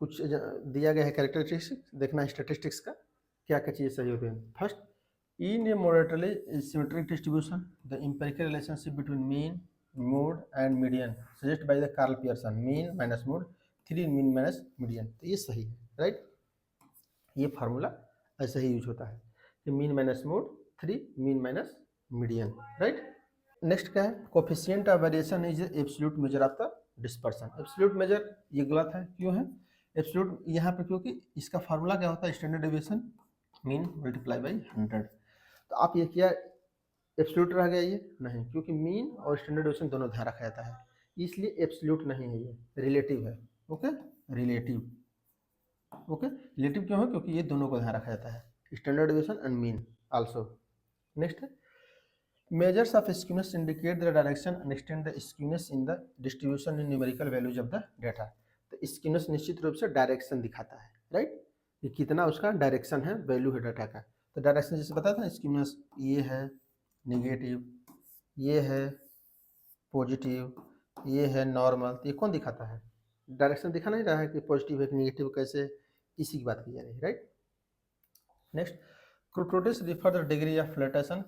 कुछ दिया गया है कैरेक्टरिस्टिक्स, देखना है स्टैटिस्टिक्स का क्या क्या चीज़ें सही होती हैं। First, in a moderately symmetric distribution the empirical relationship between mean, mode and median suggest by the Karl Pearson, mean minus mode 3 mean minus median, तो ये सही है, राइट। ये फार्मूला ऐसे ही यूज होता है। कि mean minus mode, 3 mean minus median, right. Next क्या है, coefficient of variation is absolute measure of the dispersion. Absolute major ये गलत है, क्यों है एब्सोल्यूट यहाँ पे, क्योंकि इसका फार्मूला क्या होता है, standard deviation mean multiply by 100। तो आप ये किया एब्सोल्यूट रह गया, ये नहीं, क्योंकि मीन और स्टैंडर्ड डेविएशन दोनों ध्यान रखा जाता है, इसलिए एब्सोल्यूट नहीं है, ये रिलेटिव है। Okay, relative. ओके, रिलेटिव क्यों है, क्योंकि ये दोनों को ध्यान रखा जाता है, standard deviation and mean also. Next है, measures of skewness indicate the direction and extend the skewness in the distribution in numerical values of the data। तो skewness निश्चित रूप से डायरेक्शन दिखाता है, राइट, ये कितना उसका डायरेक्शन है, वैल्यू है डाटा का। तो डायरेक्शन जैसे बताया था, स्केवनेस ये है नेगेटिव, ये है पॉजिटिव, ये है नॉर्मल, तो ये कौन दिखाता है, डायरेक्शन दिखा नहीं रहा है कि पॉजिटिव है कि नेगेटिव कैसे, इसी की बात की जा रही है, right. Next, kurtosis refer the degree of flatness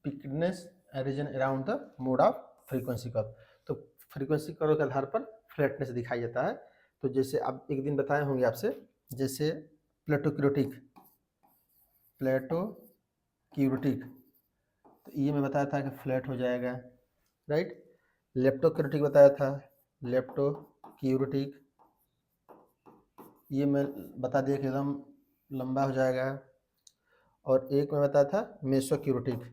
peakedness region around the mode of frequency curve. तो फ्रीक्वेंसी कर्व के आधार पर फ्लैटनेस दिखाई जाता है। तो जैसे आप एक दिन बताए होंगे आपसे, जैसे प्लेटोक्यूरेटिक, तो ये मैं बताया था कि फ्लैट हो जाएगा, राइट। लेप्टोक्यूरेटिक बताया था, लेप्टोक्यूरेटिक ये मैं बता दिया कि एकदम लंबा हो जाएगा। और एक मैं बताया था मेसोक्यूरेटिक,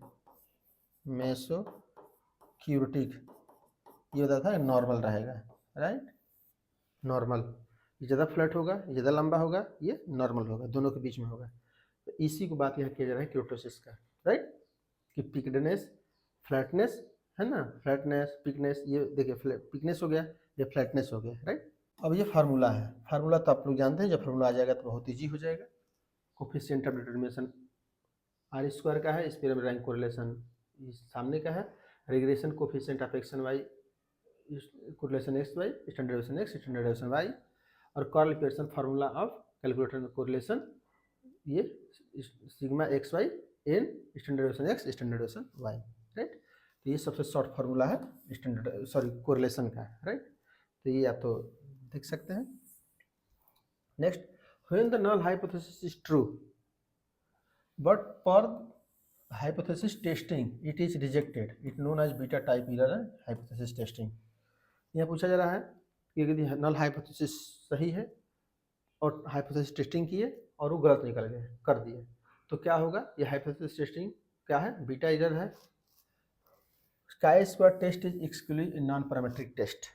ये बताया था नॉर्मल रहेगा, राइट। नॉर्मल, ये ज़्यादा फ्लैट होगा, ये ज़्यादा लंबा होगा, ये नॉर्मल होगा, दोनों के बीच में होगा। तो इसी को बात यहाँ किया जा रहा है क्यूरोटोसिस का, राइट, कि पिकनेस, फ्लैटनेस है ना, फ्लैटनेस पिकनेस, ये देखिए पिकनेस हो गया, ये फ्लैटनेस हो गया, राइट। अब ये फार्मूला है, फार्मूला तो आप लोग जानते हैं, जब फार्मूला आ जाएगा तो बहुत ईजी हो जाएगा। Coefficient of determination R square का है, इस पर रैंक कोरिलेशन सामने का है, regression coefficient of X and Y, correlation X Y, standard deviation X, standard deviation Y, और Karl Pearson formula of calculator correlation, ये sigma X Y N standard deviation X, standard deviation Y, right. तो ये सबसे short formula है standard correlation का, right. तो ये आप तो देख सकते हैं। Next, when the null hypothesis is true but पर hypothesis testing it is rejected, it known as beta type error and hypothesis testing। यह पूछा जा रहा है कि यदि नल हाइपोथेसिस सही है और हाइपोथेसिस टेस्टिंग किए और वो गलत निकल गए, कर दिए, तो क्या होगा, ये हाइपोथेसिस टेस्टिंग क्या है, बीटा एरर है। chi square test is exclusive in non parametric test.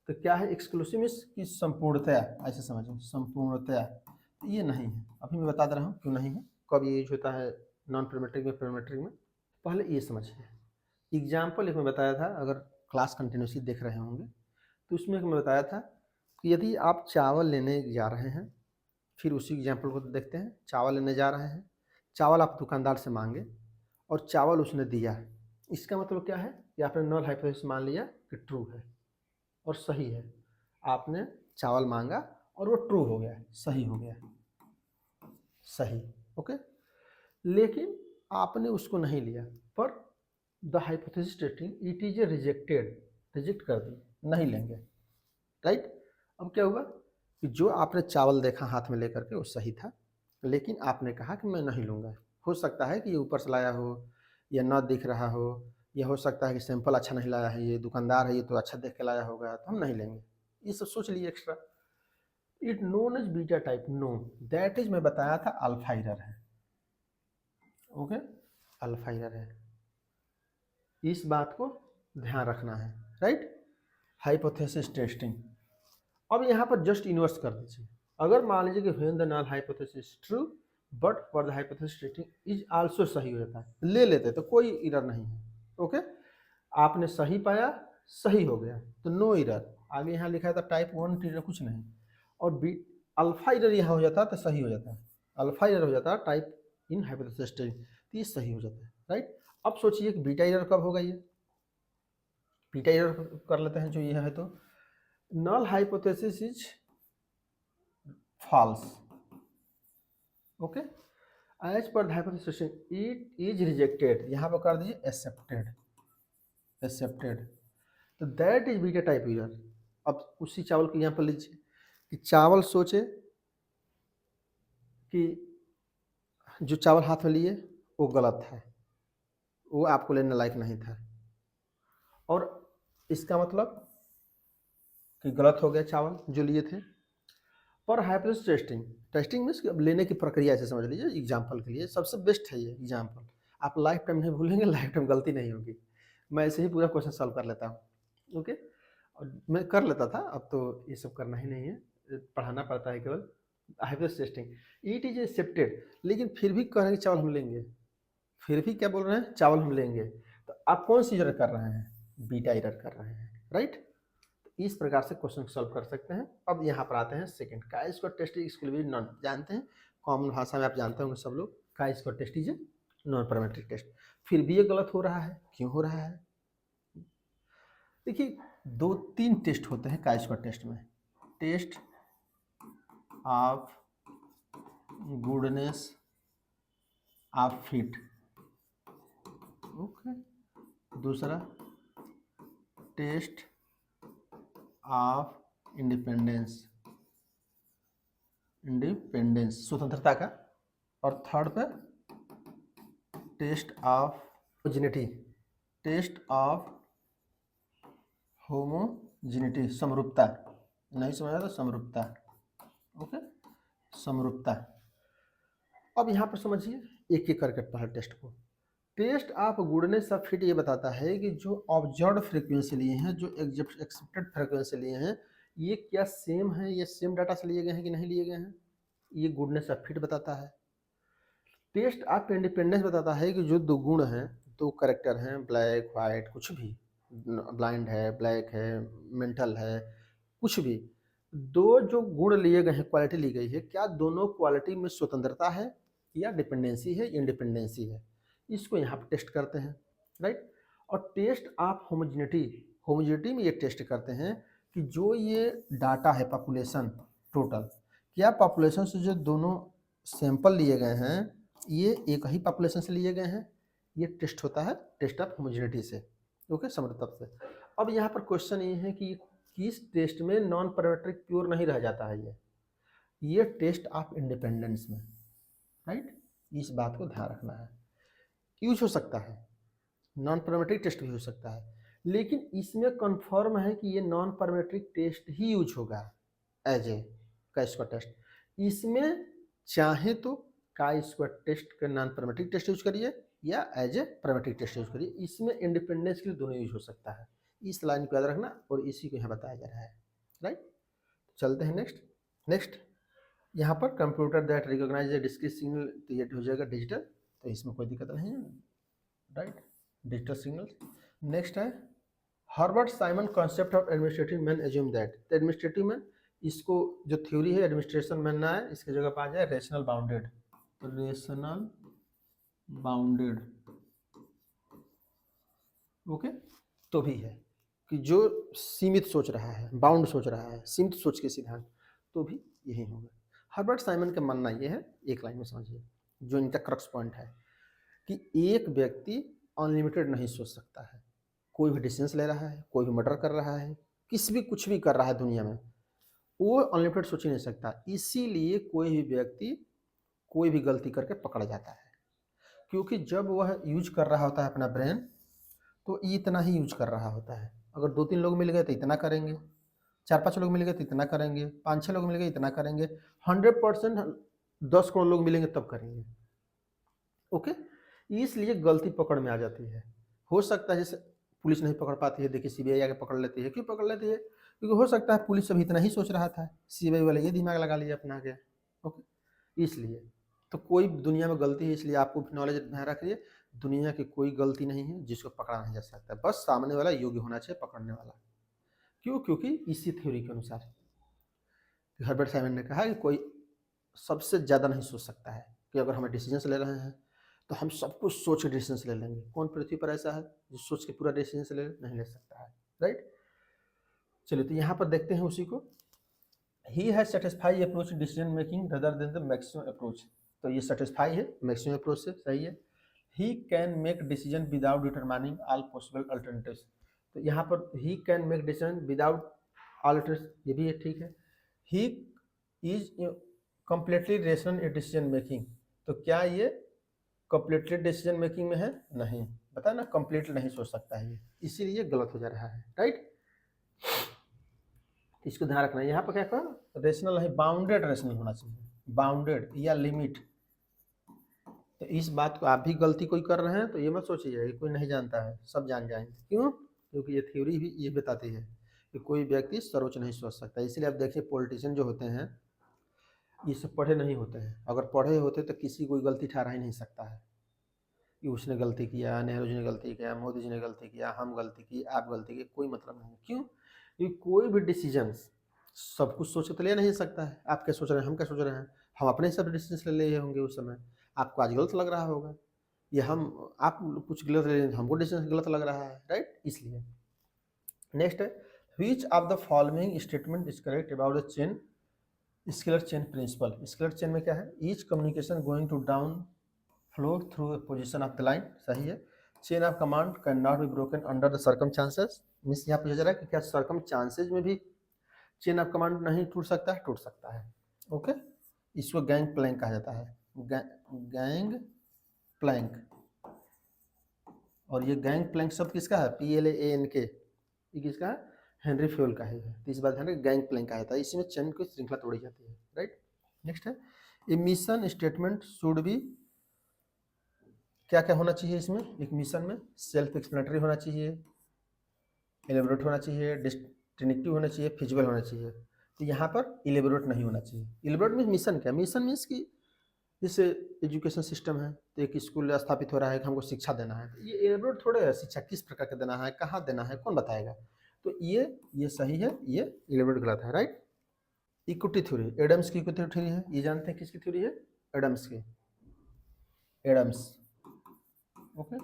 तो क्या है, एक्सक्लूसिव की संपूर्णतया, ऐसे समझिए संपूर्णतया, तो ये नहीं है, अभी मैं बता दे रहा हूँ क्यों नहीं है, कब ये यूज होता है नॉन पैरामीट्रिक में, पैरामीट्रिक में। पहले ये समझिए, एग्जाम्पल एक मैं बताया था, अगर क्लास कंटिन्यूसली देख रहे होंगे तो उसमें मैं बताया था कि यदि आप चावल लेने जा रहे हैं, फिर उसी एग्जाम्पल को देखते हैं, चावल लेने जा रहे हैं, चावल आप दुकानदार से मांगे और चावल उसने दिया, इसका मतलब क्या है कि आपने नल हाइपोथेसिस मान लिया कि ट्रू है और सही है। आपने चावल मांगा और वो ट्रू हो गया, सही हो गया, सही, ओके। लेकिन आपने उसको नहीं लिया, पर the hypothesis testing it is a rejected, reject कर दी, नहीं लेंगे, राइट। अब क्या हुआ कि जो आपने चावल देखा हाथ में लेकर के वो सही था, लेकिन आपने कहा कि मैं नहीं लूँगा, हो सकता है कि ये ऊपर से लाया हो या ना दिख रहा हो, या हो सकता है कि सैंपल अच्छा नहीं लाया है, ये दुकानदार है ये तो अच्छा देख के लाया होगा, तो हम नहीं लेंगे, ये सब सोच लिए extra. It known as beta type, no that is, मैं बताया था अल्फा एरर है, ओके, अल्फा एरर है, इस बात को ध्यान रखना है, राइट। हाइपोथेसिस टेस्टिंग, अब यहाँ पर जस्ट इन्वर्स कर दीजिए, अगर मान लीजिए कि when the null hypothesis true but for the hypothesis testing is also सही हो जाता है, ले लेते तो कोई एरर नहीं है, ओके। आपने सही पाया, सही हो गया, तो नो एरर, आगे यहाँ लिखा था टाइप 1 एरर कुछ नहीं, और बी अल्फा एरर यहाँ हो जाता है तो सही हो जाता है, अल्फा एरर हो जाता है टाइप इन हाइपोथेसिस टेस्टिंग, तो ये सही हो जाता है, राइट। अब सोचिए कि बीटा एरर कब होगा, ये बीटा एरर कर लेते हैं जो ये है, तो null hypothesis is false, okay, as per the hypothesis it is rejected, यहाँ पर कर दीजिए accepted, accepted, तो that is beta type error। अब उसी चावल को यहाँ पर लीजिए कि चावल सोचे कि जो चावल हाथ में लिए वो गलत है, वो आपको लेने लायक नहीं था। और इसका मतलब कि गलत हो गया चावल जो लिए थे। पर हाइपोथेसिस टेस्टिंग, टेस्टिंग मीन्स अब लेने की प्रक्रिया ऐसे समझ लीजिए, एग्जाम्पल के लिए सबसे बेस्ट है ये एग्जाम्पल। आप लाइफ टाइम नहीं भूलेंगे, लाइफ टाइम गलती नहीं होगी। मैं ऐसे ही पूरा क्वेश्चन सॉल्व कर लेता हूँ, ओके। और मैं कर लेता था, अब तो ये सब करना ही नहीं है, पढ़ाना पड़ता है केवल। Hypothesis testing, it is accepted, लेकिन फिर भी कह रहे हैं चावल हम लेंगे, फिर भी क्या बोल रहे हैं चावल हम लेंगे। तो आप कौन सी एरर कर रहे हैं, बीटा एरर कर रहे हैं, राइट। इस प्रकार से क्वेश्चन सॉल्व कर सकते हैं। अब यहाँ पर आते हैं second, chi square test is equal non, जानते हैं कॉमन भाषा में, आप जानते होंगे सब लोग, chi square test is non parametric test. फिर भी ये गलत हो रहा है, क्यों हो रहा है? देखिए 2-3 टेस्ट होते हैं का स्क्वायर टेस्ट में, test of goodness of fit, okay. दूसरा टेस्ट ऑफ इंडिपेंडेंस, स्वतंत्रता का। और थर्ड पे test of homogeneity, test of homogeneity, समरूपता, नहीं समझ आया तो समरूपता, ओके, समरूपता। अब यहाँ पर समझिए एक एक करके पहले टेस्ट को। Test of goodness of fit ये बताता है कि जो ऑब्जर्व फ्रीक्वेंसी लिए हैं, जो एक्सेप्टेड फ्रीक्वेंसी लिए हैं, ये क्या सेम है, ये सेम डाटा से लिए गए हैं कि नहीं लिए गए हैं, ये गुडनेस ऑफ फिट बताता है। टेस्ट ऑफ इंडिपेंडेंस बताता है कि जो दो गुण हैं, दो करेक्टर हैं, ब्लैक वाइट कुछ भी, ब्लाइंड है, ब्लैक है, मेंटल है, कुछ भी, दो जो गुण लिए गए हैं, क्वालिटी ली गई है, क्या दोनों क्वालिटी में स्वतंत्रता है या डिपेंडेंसी है, इंडिपेंडेंसी है, इसको यहाँ पर टेस्ट करते हैं, राइट। और टेस्ट ऑफ होमोजेनिटी, होमोजेनिटी में ये टेस्ट करते हैं कि जो ये डाटा है पॉपुलेशन टोटल, क्या पॉपुलेशन से जो दोनों सैंपल लिए गए हैं ये एक ही पॉपुलेशन से लिए गए हैं, ये टेस्ट होता है टेस्ट ऑफ होमोजेनिटी से, ओके, समरूपता से। अब यहाँ पर क्वेश्चन ये है कि किस टेस्ट में नॉन पैरामीट्रिक प्योर नहीं रह जाता है, ये टेस्ट ऑफ इंडिपेंडेंस में, राइट। इस बात को ध्यान रखना है, यूज हो सकता है, नॉन पैरामीट्रिक टेस्ट भी हो सकता है, लेकिन इसमें कंफर्म है कि ये नॉन पैरामीट्रिक टेस्ट ही यूज होगा एज ए का स्क्वायर टेस्ट। इसमें चाहे तो का स्क्वायर टेस्ट का नॉन पैरामीट्रिक टेस्ट यूज करिए या as a parametric test use करिए, इसमें इंडिपेंडेंस के लिए दोनों यूज हो सकता है। इस लाइन को याद रखना और इसी को यहाँ बताया जा रहा है, राइट। चलते हैं नेक्स्ट यहाँ पर computer that recognise discrete signal, तो ये हो जाएगा डिजिटल, तो इसमें कोई दिक्कत नहीं है, राइट, डिजिटल सिग्नल। नेक्स्ट है Herbert Simon concept of administrative man assume that, तो एडमिनिस्ट्रेटिव मैन, इसको जो थ्योरी है एडमिनिस्ट्रेशन मैन ना है, इसकी जगह पर आ जाए रेशनल बाउंडेड, तो रेशनल बाउंडेड, ओके। तो भी है कि जो सीमित सोच रहा है, बाउंड सोच रहा है, सीमित सोच के सिद्धांत, तो भी यही होगा। हर्बर्ट साइमन का मानना ये है, एक लाइन में समझिए जो इनका क्रक्स पॉइंट है, कि एक व्यक्ति अनलिमिटेड नहीं सोच सकता है, कोई भी डिसीजन ले रहा है, कोई भी मर्डर कर रहा है, किसी भी कुछ भी कर रहा है दुनिया में, वो अनलिमिटेड सोच ही नहीं सकता। इसीलिए कोई भी व्यक्ति कोई भी गलती करके पकड़ा जाता है, क्योंकि जब वह यूज कर रहा होता है अपना ब्रेन, तो इतना ही यूज कर रहा होता है। अगर 2-3 लोग मिल गए तो इतना करेंगे, 4-5 लोग मिल गए तो इतना करेंगे, 5-6 लोग मिल गए इतना करेंगे, 100% 10 करोड़ लोग मिलेंगे तब करेंगे, ओके। इसलिए गलती पकड़ में आ जाती है। हो सकता है जैसे पुलिस नहीं पकड़ पाती है, देखिए सीबीआई आके पकड़ लेती है, क्यों पकड़ लेती है? क्योंकि हो सकता है पुलिस अभी इतना ही सोच रहा था, सीबीआई वाले ये दिमाग लगा लिया अपना आगे, ओके। इसलिए तो कोई दुनिया में गलती है, इसलिए आपको नॉलेज ध्यान रखिए, दुनिया की कोई गलती नहीं है जिसको पकड़ा नहीं जा सकता, बस सामने वाला योग्य होना चाहिए पकड़ने वाला। क्यों? क्योंकि इसी थ्योरी के अनुसार हर्बर्ट साइमन ने कहा कि कोई सबसे ज़्यादा नहीं सोच सकता है, कि अगर हमें डिसीजंस ले रहे हैं तो हम सब कुछ सोच के डिसीजंस ले लेंगे। कौन पृथ्वी पर ऐसा है जो सोच के पूरा डिसीजंस नहीं ले सकता है, राइट। चलिए तो यहाँ पर देखते हैं उसी को, he has satisfy approach decision making rather than the maximum approach, तो ये सेटिस्फाई है मैक्सिमम अप्रोच से, सही है। He can make decision without determining all possible alternatives, तो यहाँ पर he can make decision without all alternatives, ये भी है, ठीक है। He is completely rational in decision making, तो क्या ये कंप्लीटली डिसीजन मेकिंग में है? नहीं, बता ना, कंप्लीटली नहीं सोच सकता है ये, इसीलिए गलत हो जा रहा है, राइट। इसको ध्यान रखना है। यहाँ पर क्या कहा, रेशनल है, बाउंडेड रेशनल होना चाहिए, बाउंडेड या लिमिट। तो इस बात को आप भी गलती कोई कर रहे हैं तो ये मत सोचिए कि कोई नहीं जानता है, सब जान जाएंगे। क्यों? क्योंकि ये थ्योरी भी ये बताती है कि कोई व्यक्ति सर्वोच्च नहीं सोच सकता। इसलिए आप देखिए पॉलिटिशियन जो होते हैं ये सब पढ़े नहीं होते हैं, अगर पढ़े होते तो किसी कोई गलती ठहरा ही नहीं सकता है कि उसने गलती किया, नेहरू जी ने गलती किया, मोदी जी ने गलती किया, हम गलती की, आप गलती की, कोई मतलब नहीं। क्यों? क्योंकि कोई भी डिसीजन सब कुछ सोच के तो ले नहीं सकता है। आप क्या सोच रहे हैं, हम क्या सोच रहे हैं, हम अपने हिसाब से डिसीजन ले लिए होंगे उस समय, आपको आज गलत लग रहा होगा, या हम आप कुछ गलत ले लें हमको डिसीजन गलत लग रहा है, राइट। इसलिए नेक्स्ट है, which of the following statement is correct about the chain, scalar chain principle. Scalar chain में क्या है, each communication going to down flow through a position of the line, सही है। Chain of command can not be broken under the circumstances, means यहाँ पूछा जा रहा है कि क्या सर्कमस्टांसेस में भी चेन ऑफ कमांड नहीं टूट सकता है? टूट सकता है, ओके। इसको गैंग प्लैंक कहा जाता है, गैंग प्लैंक। और ये गैंग प्लैंक शब्द किसका है? PLANK, ये किसका है? हेनरी फ्यूल का है। तो इस बात है ना, गैंग प्लैंक कहा जाता है, इसी में चेन की श्रृंखला तोड़ी जाती है, राइट। नेक्स्ट है, ए मिशन स्टेटमेंट शुड बी, क्या क्या होना चाहिए इसमें, एक मिशन में सेल्फ एक्सप्लेनेटरी होना चाहिए, एलेबोरेट होना चाहिए, डिस्टिंक्टिव होना चाहिए, फिजिबल होना चाहिए। तो यहाँ पर इलेबोरेट नहीं होना चाहिए। इलेबोरेट मीन्स मिशन क्या? मिशन मीन्स कि जैसे एजुकेशन सिस्टम है तो एक स्कूल स्थापित हो रहा है कि हमको शिक्षा देना है, तो ये इलेबोरेट थोड़े है, शिक्षा किस प्रकार का देना है, कहाँ देना है, कौन बताएगा? तो ये सही है, ये इलेबोरेट गलत है, राइट। इक्विटी थ्योरी, एडम्स की इक्विटी थ्योरी है, ये जानते हैं किसकी थ्योरी है? एडम्स की, एडम्स, ओके।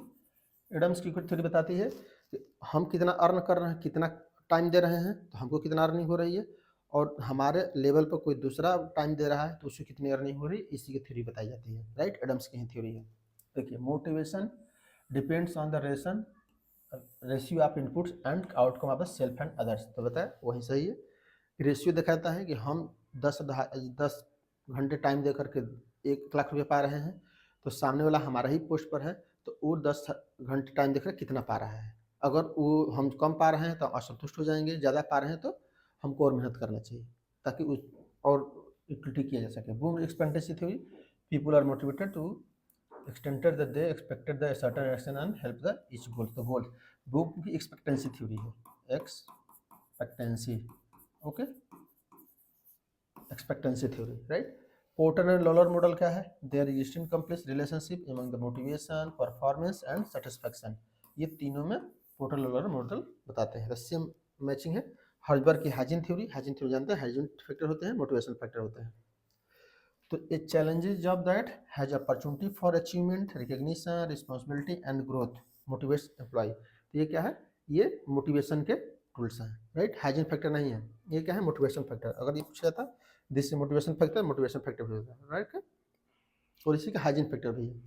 एडम्स की इक्विटी थ्योरी बताती है कि हम कितना अर्न कर रहे हैं, कितना टाइम दे रहे हैं तो हमको कितना अर्निंग हो रही है, और हमारे लेवल पर कोई दूसरा टाइम दे रहा है तो उससे कितनी अर्निंग हो रही है, इसी की थ्योरी बताई जाती है, राइट। एडम्स की ही थ्योरी है। देखिए, motivation depends on the ratio of inputs and outcome of the self and others, तो बताया वही सही है। रेशियो दिखाता है कि हम 10 घंटे टाइम दे करके 1 लाख रुपये पा रहे हैं, तो सामने वाला हमारा ही पोस्ट पर है तो वो 10 घंटे टाइम देख कर कितना पा रहा है। अगर वो हम कम पा रहे हैं तो असंतुष्ट हो जाएंगे, ज़्यादा पा रहे हैं तो हमको और मेहनत करना चाहिए ताकि उस और इक्विटी किया जा सके। Vroom expectancy theory, people are motivated to extended the they expected the certain action and help the each goal, तो गोल। बूम की एक्सपेक्टेंसी थ्योरी है, expectancy, okay, expectancy theory, right. Porter and Lawler model क्या है? There existing complex relationship among the motivation, performance and satisfaction, ये तीनों में Porter Lawler model बताते हैं। सेम मैचिंग है। हर्जबर्ग की हाइजीन थ्योरी, हाइजीन थ्योरी जानते हैं, हाइजीन फैक्टर होते हैं, मोटिवेशन फैक्टर होते हैं। तो a challenges job that has opportunity for achievement, recognition, responsibility and growth motivates employ, तो ये क्या है? ये मोटिवेशन के टूल्स हैं, राइट। हाइजीन फैक्टर नहीं है, ये क्या है? Motivation factor. अगर ये पूछा जाता this motivation factor, motivation factor भी होता है, राइट। और इसी का हाइजीन फैक्टर भी है,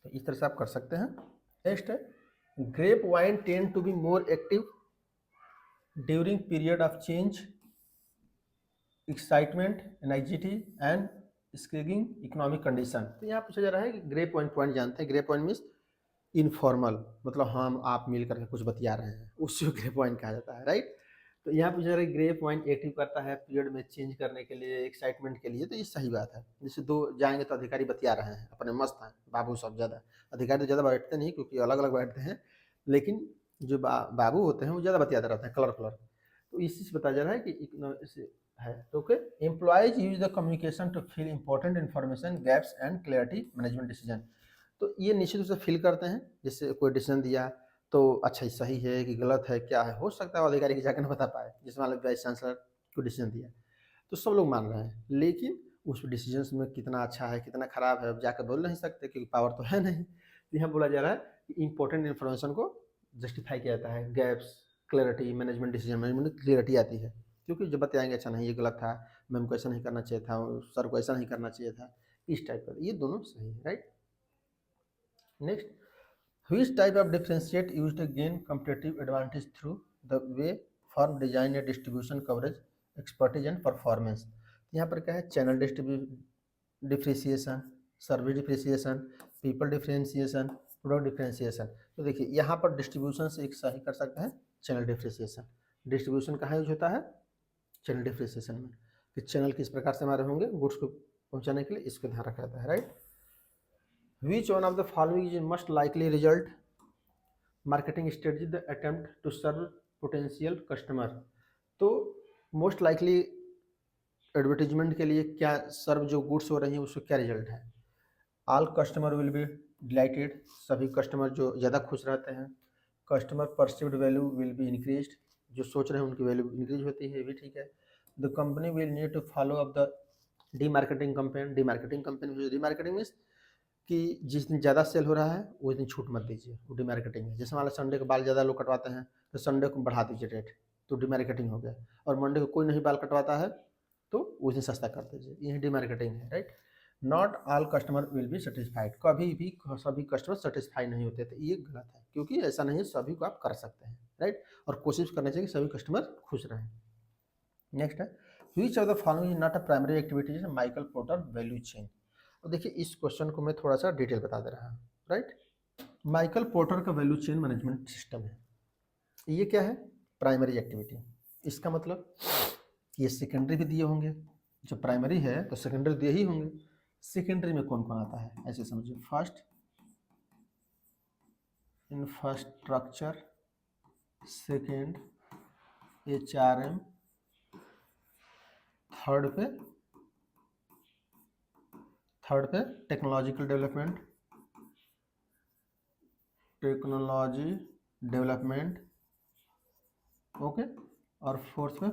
तो इस तरह से आप कर सकते हैं। नेक्स्ट है, grapevine tend to be more active during period of change, excitement, anxiety and screeching economic condition. तो यहाँ पूछा जा रहा है कि ग्रे पॉइंट जानते हैं, ग्रे पॉइंट मीन्स इनफॉर्मल, मतलब हम आप मिल करके कुछ बतिया रहे हैं, उसको ग्रे पॉइंट कहा जाता है, राइट। तो यहाँ पूछा जा रहा है ग्रे पॉइंट एक्टिव करता है पीरियड में चेंज करने के लिए, एक्साइटमेंट के लिए, तो ये सही बात है। जैसे दो जाएंगे तो अधिकारी बतिया रहे हैं, अपने मस्त हैं बाबू सब, ज़्यादा अधिकारी तो ज़्यादा बैठते नहीं क्योंकि अलग अलग बैठते हैं, लेकिन जो बाबू होते हैं वो ज़्यादा बतियाते रहते हैं, कलर। तो इसी से बताया जा रहा है कि है, तो okay. Employees use the communication to fill important information gaps and clarity management decision, तो ये निश्चित रूप से फिल करते हैं। जैसे कोई डिसीजन दिया तो अच्छा सही है कि गलत है, क्या है, हो सकता है अधिकारी की जाकर न बता पाए, जिसमें मान लो वाइस चांसलर को डिसीजन दिया तो सब लोग मान रहे हैं, लेकिन उस डिसीजन में कितना अच्छा है कितना खराब है अब जाकर बोल नहीं सकते क्योंकि पावर तो है नहीं। तो यहाँ बोला जा रहा है कि इंपॉर्टेंट इन्फॉर्मेशन को जस्टिफाई किया जाता है, gaps, clarity, management decision management clarity आती है, क्योंकि जब बताएंगे अच्छा नहीं ये गलत था, मैम को ऐसा नहीं करना चाहिए था, सर को ऐसा नहीं करना चाहिए था, इस टाइप का, ये दोनों सही है, right. Next, which type of differentiate used to gain competitive advantage through the way firm design and distribution coverage, expertise and performance। यहाँ पर क्या है? Channel differentiation, service differentiation, people differentiation, product differentiation. तो देखिए यहाँ पर डिस्ट्रीब्यूशन से एक सही कर सकते हैं चैनल डिफ्रेंसिएशन। डिस्ट्रीब्यूशन कहाँ यूज होता है? चैनल डिफ्रेंसिएशन में, कि चैनल किस प्रकार से हमारे होंगे गुड्स को पहुँचाने के लिए, इसको ध्यान रखा जाता है, right. Which one of the following is must likely result marketing strategy the attempt to serve potential customer. तो मोस्ट लाइकली एडवर्टीजमेंट के लिए क्या सर्व जो गुड्स हो रही हैं उसको क्या रिजल्ट है? All customer will be dilated, सभी कस्टमर जो ज़्यादा खुश रहते हैं। Customer perceived value will be increased, जो सोच रहे हैं उनकी वैल्यू इंक्रीज होती है, ये भी ठीक है। The company will need to follow up the demarketing campaign. Demarketing campaign, demarketing means कि जिस दिन ज़्यादा सेल हो रहा है उस दिन छूट मत दीजिए, वो डीमार्केटिंग है। जैसे मान लो संडे को बाल ज़्यादा लोग कटवाते हैं तो संडे को बढ़ा दीजिए रेट, तो डीमार्केटिंग हो गया। और मंडे को कोई नहीं बाल कटवाता है तो उस दिन सस्ता कर दीजिए, ये डीमार्केटिंग है, right. Not all customer will be satisfied, कभी भी सभी कस्टमर सेटिस्फाई नहीं होते थे, ये गलत है, क्योंकि ऐसा नहीं है, सभी को आप कर सकते हैं, राइट। और कोशिश करना चाहिए कि सभी कस्टमर खुश रहें। नेक्स्ट है, which of the following is not a primary activities Michael porter value chain. और देखिए इस क्वेश्चन को मैं थोड़ा सा डिटेल बता दे रहा हूँ, राइट। माइकल पोर्टर का वैल्यू चेन मैनेजमेंट सिस्टम है, ये क्या है? Primary activity. इसका मतलब ये सेकेंडरी भी दिए होंगे, जो प्राइमरी है तो सेकेंडरी दिए ही होंगे। सेकेंडरी में कौन कौन आता है ऐसे समझिए, first infrastructure, second HRM, third पे टेक्नोलॉजी डेवलपमेंट, ओके। और फोर्थ पे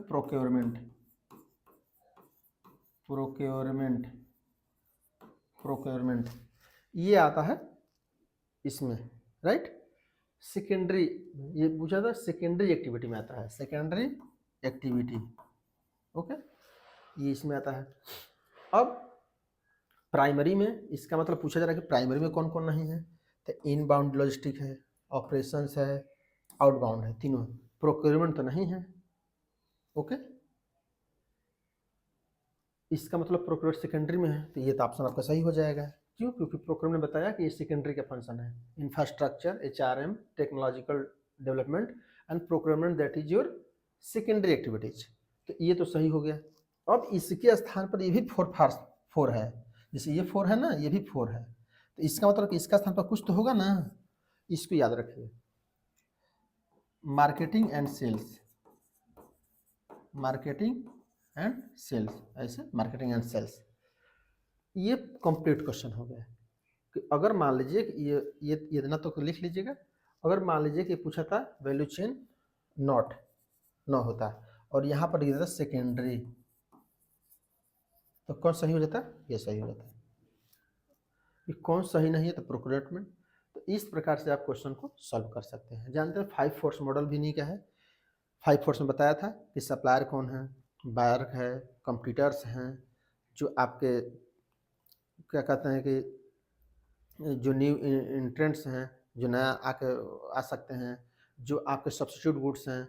प्रोक्योरमेंट, ये आता है इसमें, राइट। सेकेंडरी, ये पूछा था सेकेंडरी एक्टिविटी में आता है, सेकेंडरी एक्टिविटी, ओके, ये इसमें आता है। अब प्राइमरी में इसका मतलब पूछा जा रहा है कि प्राइमरी में कौन कौन नहीं है, तो इनबाउंड लॉजिस्टिक है, ऑपरेशंस है, आउटबाउंड है, तीनों। प्रोक्योरमेंट तो नहीं है, ओके। इसका मतलब प्रोक्योरमेंट सेकेंडरी में है, तो ये तो ऑप्शन आपका सही हो जाएगा। क्यों? क्योंकि प्रोक्योरमेंट ने बताया कि ये सेकेंडरी का फंक्शन है। Infrastructure, HRM, technological development and procurement, that is your secondary activities. तो ये तो सही हो गया। अब इसके स्थान पर ये भी फोर है, जैसे ये 4 है ना, ये भी 4 है, तो इसका मतलब कि इसका स्थान पर कुछ तो होगा ना, इसको याद रखिए। मार्केटिंग एंड सेल्स, ऐसे मार्केटिंग एंड सेल्स, ये कंप्लीट क्वेश्चन हो गया। कि अगर मान लीजिए कि ये इतना तो लिख लीजिएगा, अगर मान लीजिए कि पूछा था वैल्यू चेन नॉट न होता और यहाँ पर लिखा था सेकेंडरी, तो कौन सही हो जाता? ये सही हो जाता है। ये कौन सही नहीं है? तो प्रोक्योरमेंट। तो इस प्रकार से आप क्वेश्चन को सॉल्व कर सकते हैं। जानते हैं 5 फोर्स मॉडल भी नहीं क्या है? 5 फोर्स में बताया था कि सप्लायर कौन है, बायर है, कंपटीटर्स हैं, जो आपके क्या कहते हैं कि जो न्यू इंट्रेंट्स हैं, जो नया आके आ सकते हैं, जो आपके सब्स्टिट्यूट गुड्स हैं,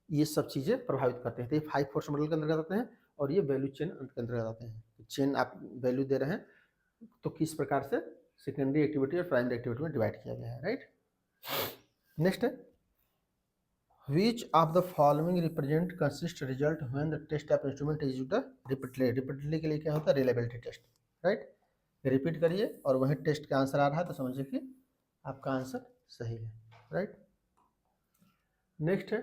ये सब चीज़ें प्रभावित करते हैं। तो ये 5 फोर्स मॉडल के अंतर्गत आते हैं और ये वैल्यू चेन के अंतर्गत आते हैं। चेन आप वैल्यू दे रहे हैं तो किस प्रकार से सेकेंडरी एक्टिविटी और प्राइमरी एक्टिविटी में डिवाइड किया गया है, राइट। नेक्स्ट है, which of the following represent consist result when the test of instrument is used repeatedly के लिए क्या होता है? Reliability test, right. रिपीट करिए और वही टेस्ट का आंसर आ रहा है तो समझिए कि आपका आंसर सही है, राइट। नेक्स्ट है,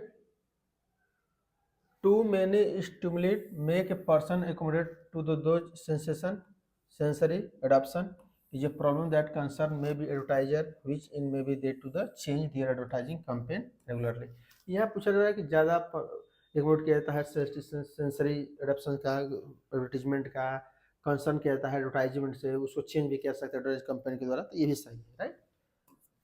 too many stimulate make a person accommodate to the sensation sensory adoption is a problem that concern may be advertiser which in may be they to the change their advertising campaign regularly। यहाँ पूछा जा रहा है कि ज़्यादा accommodate किया जाता है सेंसरी एडॉप्शन का, एडवर्टीजमेंट का कंसर्न किया जाता है एडवर्टाइजमेंट से, उसको चेंज भी किया सकता है एडवर्टाइज कंपनी के द्वारा, तो ये भी सही है, राइट।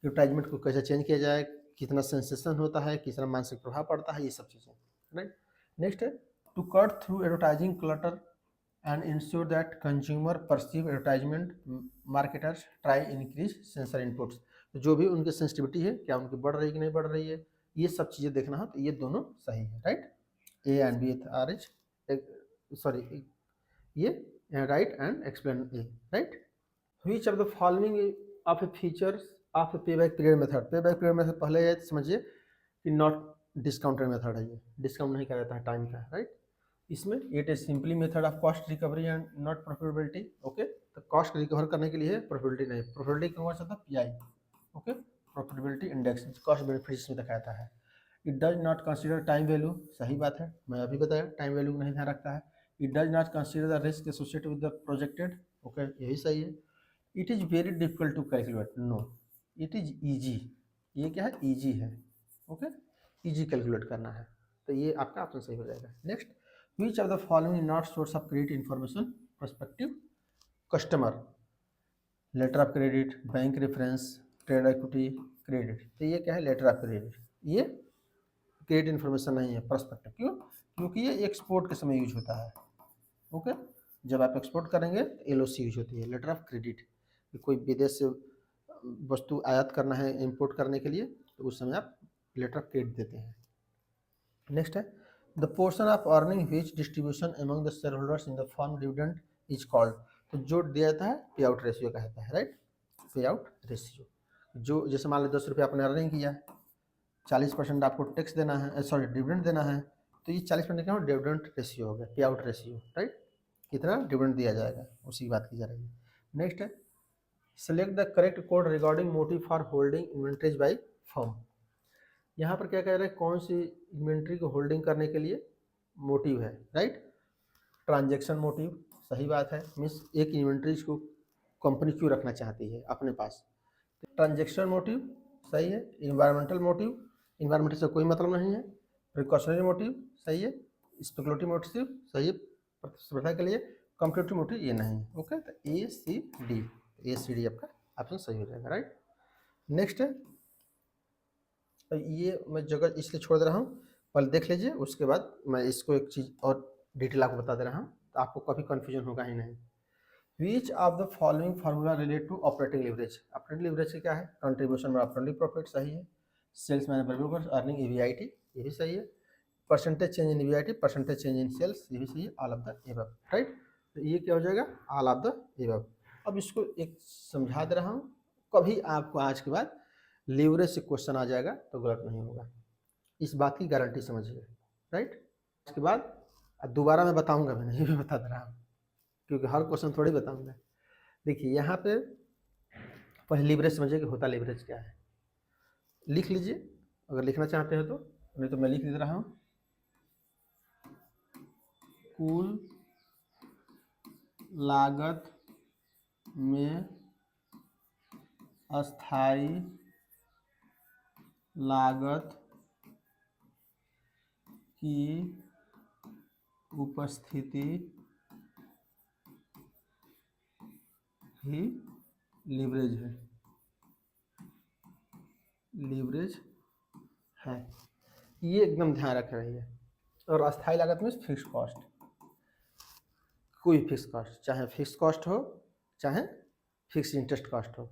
एडवर्टाइजमेंट को कैसे चेंज किया जाए, कितना सेंसेशन होता है, कितना मानसिक प्रभाव पड़ता है, ये सब चीज़ें, राइट। नेक्स्ट है, to cut through advertising clutter and ensure that consumer perceive advertisement, marketers try increase sensor inputs। तो जो भी उनकी सेंसिटिविटी है, क्या उनकी बढ़ रही है कि नहीं बढ़ रही है, ये सब चीज़ें देखना है, तो ये दोनों सही है, right. A and B are uh, sorry ये right and explain A, right. Which of the following of a features of a payback period method. Payback period method पहले ये समझिए कि नॉट डिस्काउंटेड मेथड है, ये discount नहीं किया जाता है टाइम का, राइट। इसमें it is simply method of cost recovery and not profitability. Okay, तो कॉस्ट रिकवर करने के लिए प्रॉफिटेबिलिटी नहीं, प्रॉफिटेबिलिटी कौन सा था, pi. Okay, profitability index cost benefit में दिखाता है। It does not consider time value, सही बात है, मैं अभी बताया टाइम वैल्यू नहीं ध्यान रखता है। It does not consider the risk associated with the projected. Okay, यही सही है। It is very difficult to calculate, no it is easy. ये क्या है, ईजी है। ओके, ईजी कैलकुलेट करना है, तो ये आपका ऑप्शन सही हो जाएगा। Next, which of the following not source of credit information prospective customer. Letter of credit, bank reference, trade equity, credit. तो ये क्या है, लेटर ऑफ क्रेडिट, ये क्रेडिट इन्फॉर्मेशन नहीं है प्रोस्पेक्टिव। क्यों, क्योंकि ये एक्सपोर्ट के समय यूज होता है। ओके, जब आप एक्सपोर्ट करेंगे तो एलओसी यूज होती है, लेटर ऑफ क्रेडिट। कोई विदेश से वस्तु आयात करना है इंपोर्ट करने के लिए, तो उस समय आप लेटर ऑफ क्रेडिट देते हैं। नेक्स्ट है, the portion of earning which distribution among the share holders in the form dividend is called. तो जो दिया जाता है पे आउट रेशियो कहता है, राइट, पे आउट रेशियो। जो जैसे मान लो 10 रुपये आपने अर्निंग किया, 40% आपको टैक्स देना है, सॉरी डिविडेंड देना है, तो ये 40% क्या हो, डिविडेंड रेशियो हो गया, पे आउट रेशियो, राइट। कितना डिविडेंड दिया जाएगा उसी की बात की जा रही है। नेक्स्ट है, select the correct code regarding motive for holding inventories by firm. यहाँ पर क्या कह रहे हैं, कौन सी इन्वेंट्री को होल्डिंग करने के लिए मोटिव है, राइट। ट्रांजैक्शन मोटिव, सही बात है, मीन्स एक इन्वेंट्रीज को कंपनी क्यों रखना चाहती है अपने पास। ट्रांजैक्शन मोटिव सही है। इन्वायरमेंटल मोटिव, इन्वायरमेंटल से कोई मतलब नहीं है। प्रिकॉशनरी मोटिव सही है। स्पेकुलेटिव मोटिव सही है प्रतिस्पर्धा के लिए। कॉम्पिटिटिव मोटिव ये नहीं है। ओके, तो ए सी डी आपका ऑप्शन सही हो जाएगा, राइट। नेक्स्ट है, तो ये मैं जगह इसलिए छोड़ दे रहा हूँ, पहले देख लीजिए, उसके बाद मैं इसको एक चीज़ और डिटेल आपको बता दे रहा हूँ, तो आपको कभी कन्फ्यूजन होगा ही नहीं। Which of the following formula relate to operating leverage? Operating leverage क्या है, कंट्रीब्यूशन बाय ऑपरेटिंग प्रॉफिट सही है। Sales man variable earning EBIT, ये भी सही है। Percentage change in EBIT, percentage change in sales, ये भी सही है। All of the above, right. तो ये क्या हो जाएगा, ऑल ऑफ द एबव। अब इसको एक समझा दे रहा हूँ, कभी आपको आज के बाद लीवरेज से क्वेश्चन आ जाएगा तो गलत नहीं होगा, इस बात की गारंटी समझिए, राइट। इसके बाद दोबारा मैं बताऊंगा भी नहीं, ये भी बता दे रहा हूँ, क्योंकि हर क्वेश्चन थोड़ी बताऊंगा। देखिए यहाँ पे पहले लीवरेज समझिए कि होता लीवरेज क्या है, लिख लीजिए अगर लिखना चाहते हो तो, नहीं तो मैं लिख दे रहा हूँ। कुल लागत में अस्थाई लागत की उपस्थिति ही लीवरेज है, लीवरेज है, ये एकदम ध्यान रख रही है। और अस्थाई लागत में फिक्स कॉस्ट, कोई फिक्स कॉस्ट, चाहे फिक्स कॉस्ट हो चाहे फिक्स इंटरेस्ट कॉस्ट हो।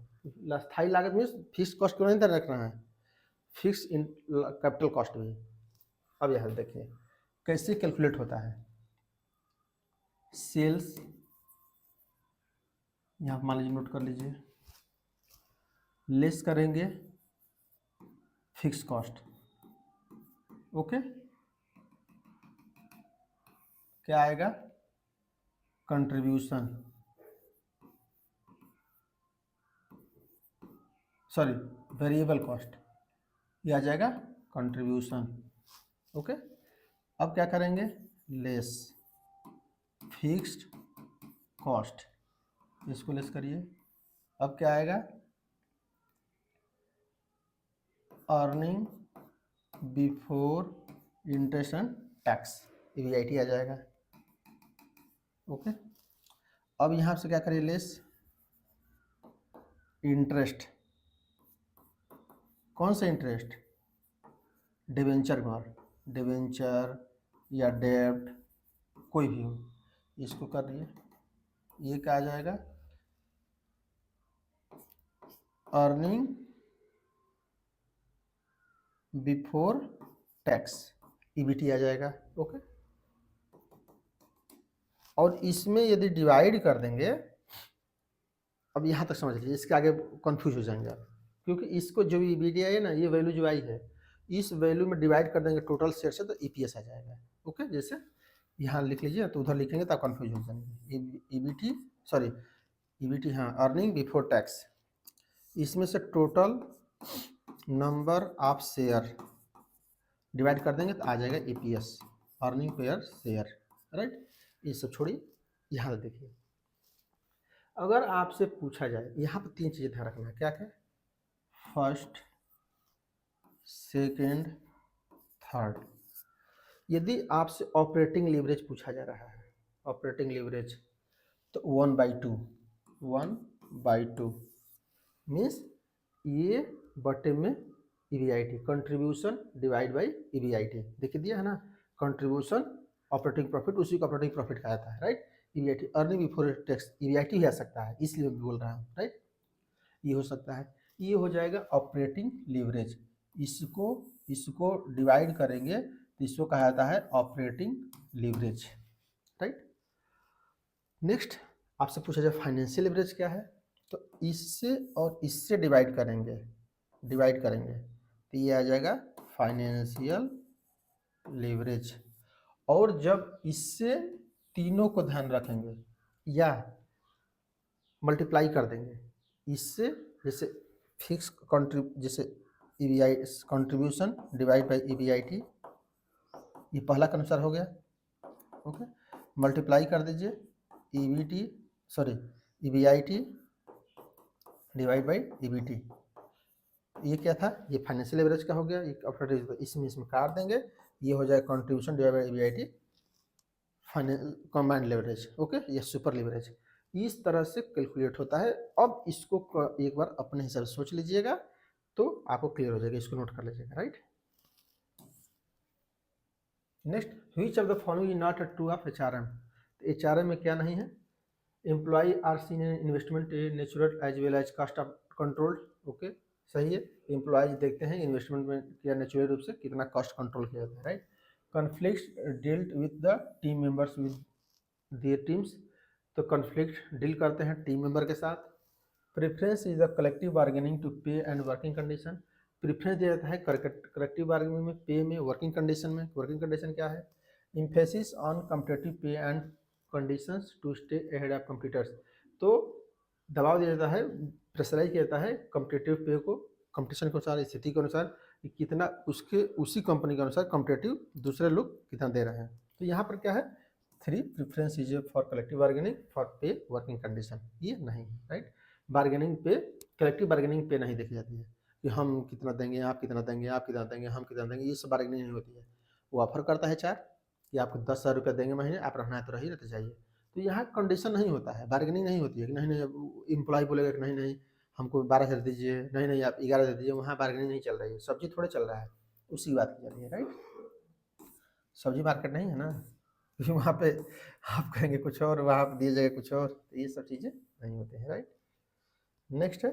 अस्थाई लागत में फिक्स कॉस्ट क्यों नहीं ध्यान रखना है, फिक्स कैपिटल कॉस्ट भी। अब यहाँ देखिए कैसे कैलकुलेट होता है। सेल्स, यहाँ मान लीजिए नोट कर लीजिए, लेस करेंगे फिक्स कॉस्ट। ओके, क्या आएगा, कंट्रीब्यूशन, सॉरी वेरिएबल कॉस्ट, ये आ जाएगा कंट्रीब्यूशन। ओके, अब क्या करेंगे, लेस फिक्स्ड कॉस्ट, इसको लेस करिए। अब क्या आएगा, earning before interest and tax, EBIT आ जाएगा। ओके, अब यहाँ से क्या करिए, लेस इंटरेस्ट, कौन सा इंटरेस्ट, डिवेंचर पर, डिवेंचर या डेब्ट कोई भी हो, इसको कर दिए। ये क्या आ जाएगा, अर्निंग बिफोर टैक्स, ईबीटी आ जाएगा। ओके, और इसमें यदि डिवाइड कर देंगे अब यहाँ तक समझ लीजिए, इसके आगे कंफ्यूज हो जाएंगे आप, क्योंकि इसको जो ईबीटी आई है ना, ये वैल्यू जो आई है, इस वैल्यू में डिवाइड कर देंगे टोटल शेयर से तो ईपीएस आ जाएगा। ओके, जैसे यहाँ लिख लीजिए तो उधर लिखेंगे तो कंफ्यूज हो जाएंगे। ईबीटी, सॉरी ईबीटी, हाँ, अर्निंग बिफोर टैक्स, इसमें से total number of share divide कर देंगे तो आ जाएगा EPS, earning pair share, right. ये सब छोड़िए, यहाँ देखिए, अगर आपसे पूछा जाए, यहाँ पर 3 चीज़ें ध्यान रखना है, क्या क्या, फर्स्ट, सेकेंड, थर्ड। यदि आपसे ऑपरेटिंग लीवरेज पूछा जा रहा है, ऑपरेटिंग लीवरेज, तो 1/2, 1/2 मीन्स ये बटे में EBIT, contribution divide by EBIT, देखिए दिया है ना, कंट्रीब्यूशन ऑपरेटिंग प्रॉफिट, उसी को ऑपरेटिंग प्रॉफिट कहा जाता है, right. EBIT earning before tax, EBIT भी आ सकता है, इसलिए मैं बोल रहा हूँ, राइट, ये हो सकता है। ये हो जाएगा ऑपरेटिंग लीवरेज, इसको इसको डिवाइड करेंगे तो इसको कहा जाता है ऑपरेटिंग लीवरेज, राइट। नेक्स्ट आपसे पूछा जाए फाइनेंशियल लीवरेज क्या है, तो इससे और इससे डिवाइड करेंगे तो ये आ जाएगा फाइनेंशियल लीवरेज। और जब इससे तीनों को ध्यान रखेंगे या मल्टीप्लाई कर देंगे इससे, जैसे फिक्स जैसे EBI contribution divide by EBIT, ये पहला के अनुसार हो गया, ओके, मल्टीप्लाई कर दीजिए EBT, sorry EBIT divide by EBT, ये क्या था, ये फाइनेंशियल लीवरेज का हो गया, ये ऑपरेटिंग, तो इसमें काट देंगे, ये हो जाएगा contribution divide by EBIT combined leverage, okay, ये सुपर लीवरेज। इस तरह से कैलकुलेट होता है। अब इसको एक बार अपने हिसाब से सोच लीजिएगा तो आपको क्लियर हो जाएगा, इसको नोट कर लीजिएगा, right. Next, which of the following is not a true of HRM, तो एचआरएम में क्या नहीं है, employee are seen in investment natural as well as cost of control, okay, सही है, एम्प्लॉयज देखते हैं इन्वेस्टमेंट में क्या नेचुरल रूप से कितना कॉस्ट कंट्रोल किया जाता है, right. Conflict dealt with the team members with their teams, तो कॉन्फ्लिक्ट डील करते हैं टीम मेंबर के साथ। Preference is the collective bargaining to pay and working condition, preference दिया जाता है कलेक्टिव बार्गेनिंग में, पे में, वर्किंग कंडीशन में। वर्किंग कंडीशन क्या है, emphasis on competitive pay and conditions to stay ahead of competitors, तो दबाव दिया जाता है, प्रेशराइज किया जाता है कम्पिटेटिव पे को, कंपटीशन के अनुसार, स्थिति के अनुसार, कितना उसके उसी कंपनी के अनुसार कम्पिटेटिव दूसरे लोग कितना दे रहे हैं। तो यहाँ पर क्या है, 3 preference is for collective bargaining for पे वर्किंग कंडीशन, ये नहीं है, राइट। बार्गेनिंग पे, कलेक्टिव बार्गेनिंग पे नहीं देखी जाती है कि हम कितना देंगे, आप कितना देंगे, आप कितना देंगे, हम कितना देंगे, ये सब बार्गेनिंग नहीं होती है। वो ऑफर करता है 4 कि आपको 10,000 रुपये देंगे महीने, आप रहना है तो रही, रहते जाइए। तो यहाँ कंडीशन नहीं होता है, बार्गेनिंग नहीं होती है कि नहीं नहीं, एम्प्लॉय बोलेगा कि नहीं नहीं हमको 12,000 दीजिए, नहीं नहीं आप 11,000 दीजिए, वहाँ बार्गेनिंग नहीं चल रही है, सब्जी थोड़े चल रहा है, उसी बात की जा रही है, राइट। सब्जी मार्केट नहीं है ना, क्योंकि वहाँ पे आप कहेंगे कुछ और, वहाँ पे दिए जाएगा कुछ और, तो ये सब चीज़ें नहीं होती हैं, राइट। नेक्स्ट है,